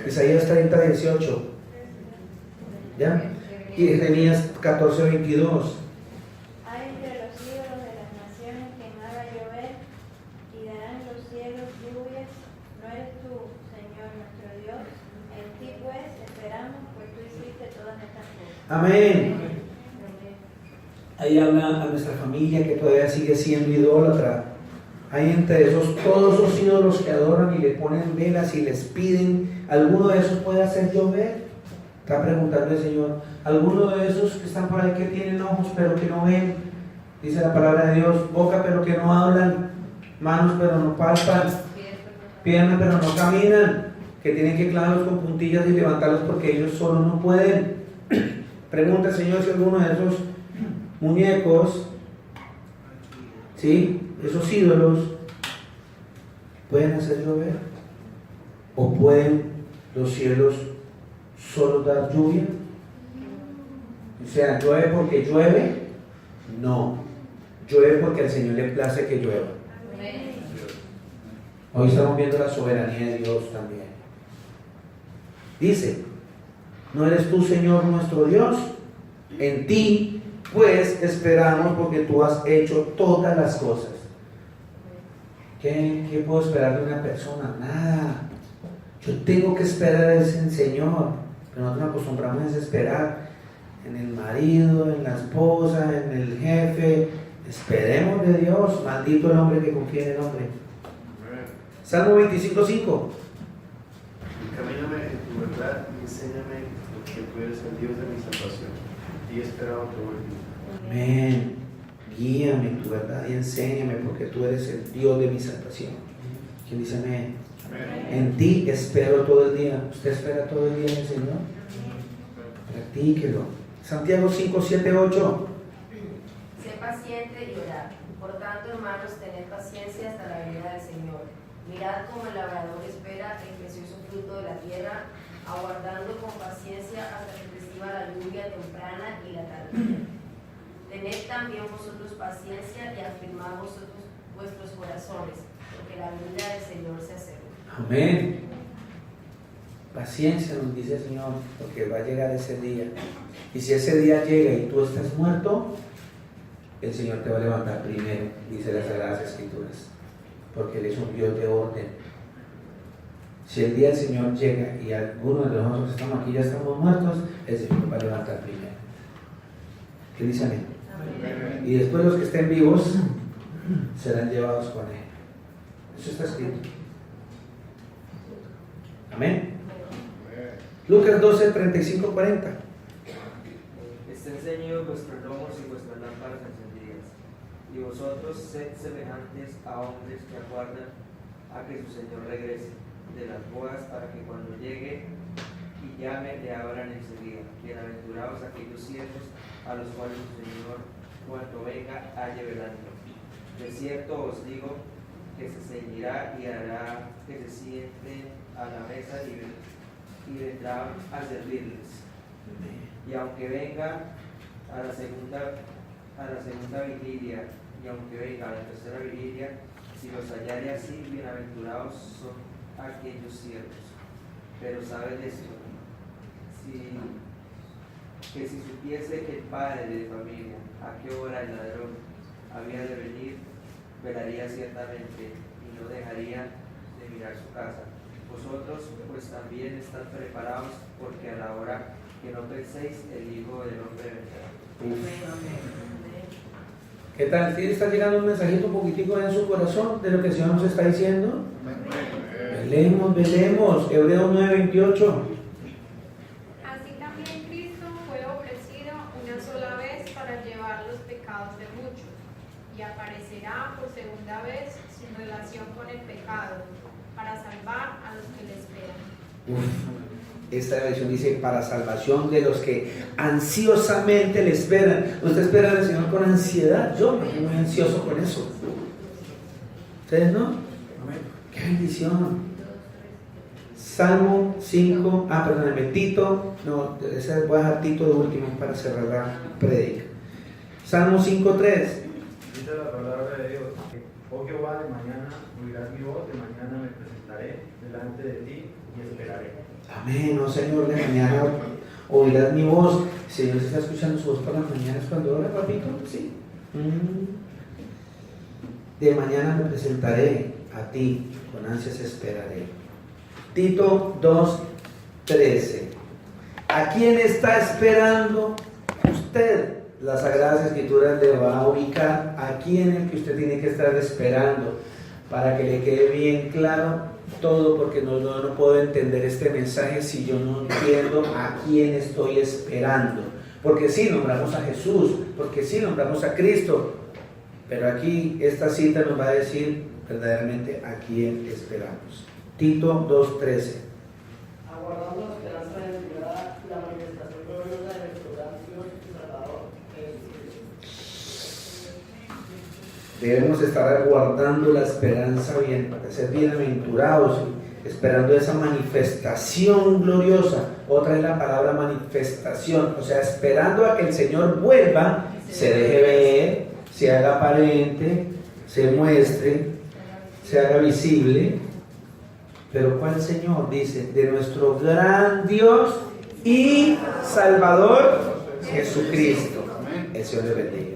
Isaías 30:18. ¿Ya? Y Jeremías 14:22. Hay entre los ídolos de las naciones que no haga llover, y darán los cielos lluvias. ¿No eres tú, Señor nuestro Dios? En ti pues esperamos, pues tú hiciste todas estas cosas. Amén. Ahí habla a nuestra familia que todavía sigue siendo idólatra. Hay entre esos, todos esos ídolos que adoran y le ponen velas y les piden, ¿alguno de esos puede hacer llover? Está preguntando el Señor. ¿Alguno de esos que están por ahí que tienen ojos pero que no ven? Dice la palabra de Dios: boca pero que no hablan, manos pero no palpan, piernas pero no caminan, que tienen que clavarlos con puntillas y levantarlos porque ellos solos no pueden. Pregunta el Señor si alguno de esos muñecos, ¿sí?, esos ídolos, pueden hacer llover, o pueden los cielos solo dar lluvia. O sea, ¿llueve porque llueve? No, llueve porque al Señor le place que llueva. Hoy estamos viendo la soberanía de Dios también. Dice: ¿no eres tú, Señor nuestro Dios? En ti pues esperamos, porque tú has hecho todas las cosas. ¿Qué puedo esperar de una persona? Nada. Yo tengo que esperar en el Señor. Pero nosotros nos acostumbramos a esperar en el marido, en la esposa, en el jefe. Esperemos de Dios. Maldito el hombre que confía en el hombre. Salmo 25:5. Encamíname en tu verdad y enséñame, porque tú eres el Dios de mi salvación. Y he esperado todo el día. Amén. Guíame en tu verdad y enséñame, porque tú eres el Dios de mi salvación. ¿Quién dice amén? En ti espero todo el día. ¿Usted espera todo el día en el Señor? Practíquelo. Santiago 5:7-8. Sé paciente y orad. Por tanto, hermanos, tened paciencia hasta la venida del Señor. Mirad cómo el labrador espera el precioso fruto de la tierra, aguardando con paciencia hasta que reciba la lluvia temprana y la tardía. Tened también vosotros paciencia y afirmad vosotros vuestros corazones, porque la venida del Señor se acerca. Amén. Paciencia nos dice el Señor, porque va a llegar ese día. Y si ese día llega y tú estás muerto, el Señor te va a levantar primero, dice las Sagradas Escrituras, porque Él es un Dios de orden. Si el día del Señor llega y algunos de nosotros estamos aquí, ya estamos muertos, el Señor nos va a levantar primero. ¿Qué dice amén? Y después los que estén vivos serán llevados con Él. Eso está escrito. Amén. Lucas 12:35-40. Estén ceñidos vuestros lomos y vuestras lámparas encendidas, y vosotros sed semejantes a hombres que aguardan a que su Señor regrese de las bodas, para que cuando llegue y llame le abran enseguida. Bienaventurados aquellos siervos a los cuales su Señor, cuando venga, halle velando. De cierto os digo que se ceñirá y hará que se sienten a la mesa y vendrá a servirles. Y aunque venga a la segunda vigilia, y aunque venga a la tercera vigilia, si los hallare así, bienaventurados son aquellos siervos. Pero sabed esto, que si supiese que el padre de familia, a qué hora el ladrón había de venir, velaría ciertamente y no dejaría de mirar su casa. Vosotros pues también estad preparados, porque a la hora que no penséis, el Hijo del Hombre vendrá. ¿Qué tal? ¿Sí está llegando un mensajito un poquitico en su corazón de lo que el Señor nos está diciendo? Velemos. Hebreos 9:28. Así también Cristo fue ofrecido una sola vez para llevar los pecados de muchos, y aparecerá por segunda vez sin relación con el pecado, para salvar a los que le esperan. Esta versión dice para salvación de los que ansiosamente le esperan. ¿Usted espera al Señor con ansiedad? Yo me pongo muy ansioso con eso. ¿Ustedes no? ¡Qué bendición! Salmo 5, perdóname, Tito, no, voy a dejar Tito de último para cerrar la predica. Salmo 5:3. Dice la palabra de Dios: oh Jehová, de mañana oirás mi voz, de mañana me presentaré delante de ti y esperaré. Amén, oh Señor, de mañana oirás mi voz. Señor, ¿se está escuchando su voz por las mañanas cuando ora, papito? Sí. De mañana me presentaré a ti, con ansias esperaré. Tito 2:13. ¿A quién está esperando usted? Las Sagradas Escrituras le va a ubicar a quién es el que usted tiene que estar esperando, para que le quede bien claro todo, porque no puedo entender este mensaje si yo no entiendo a quién estoy esperando. Porque sí nombramos a Jesús, porque sí nombramos a Cristo, pero aquí esta cita nos va a decir verdaderamente a quién esperamos. Tito 2:13. Aguardando la esperanza de la manifestación gloriosa de nuestro gran Dios y Salvador, Jesucristo. Debemos estar aguardando la esperanza bien, para ser bienaventurados, esperando esa manifestación gloriosa. Otra es la palabra manifestación, o sea, esperando a que el Señor vuelva, se deje ver, se haga aparente, se muestre, se haga visible. Pero ¿cuál Señor? Dice, de nuestro gran Dios y Salvador Jesucristo. El Señor le bendiga.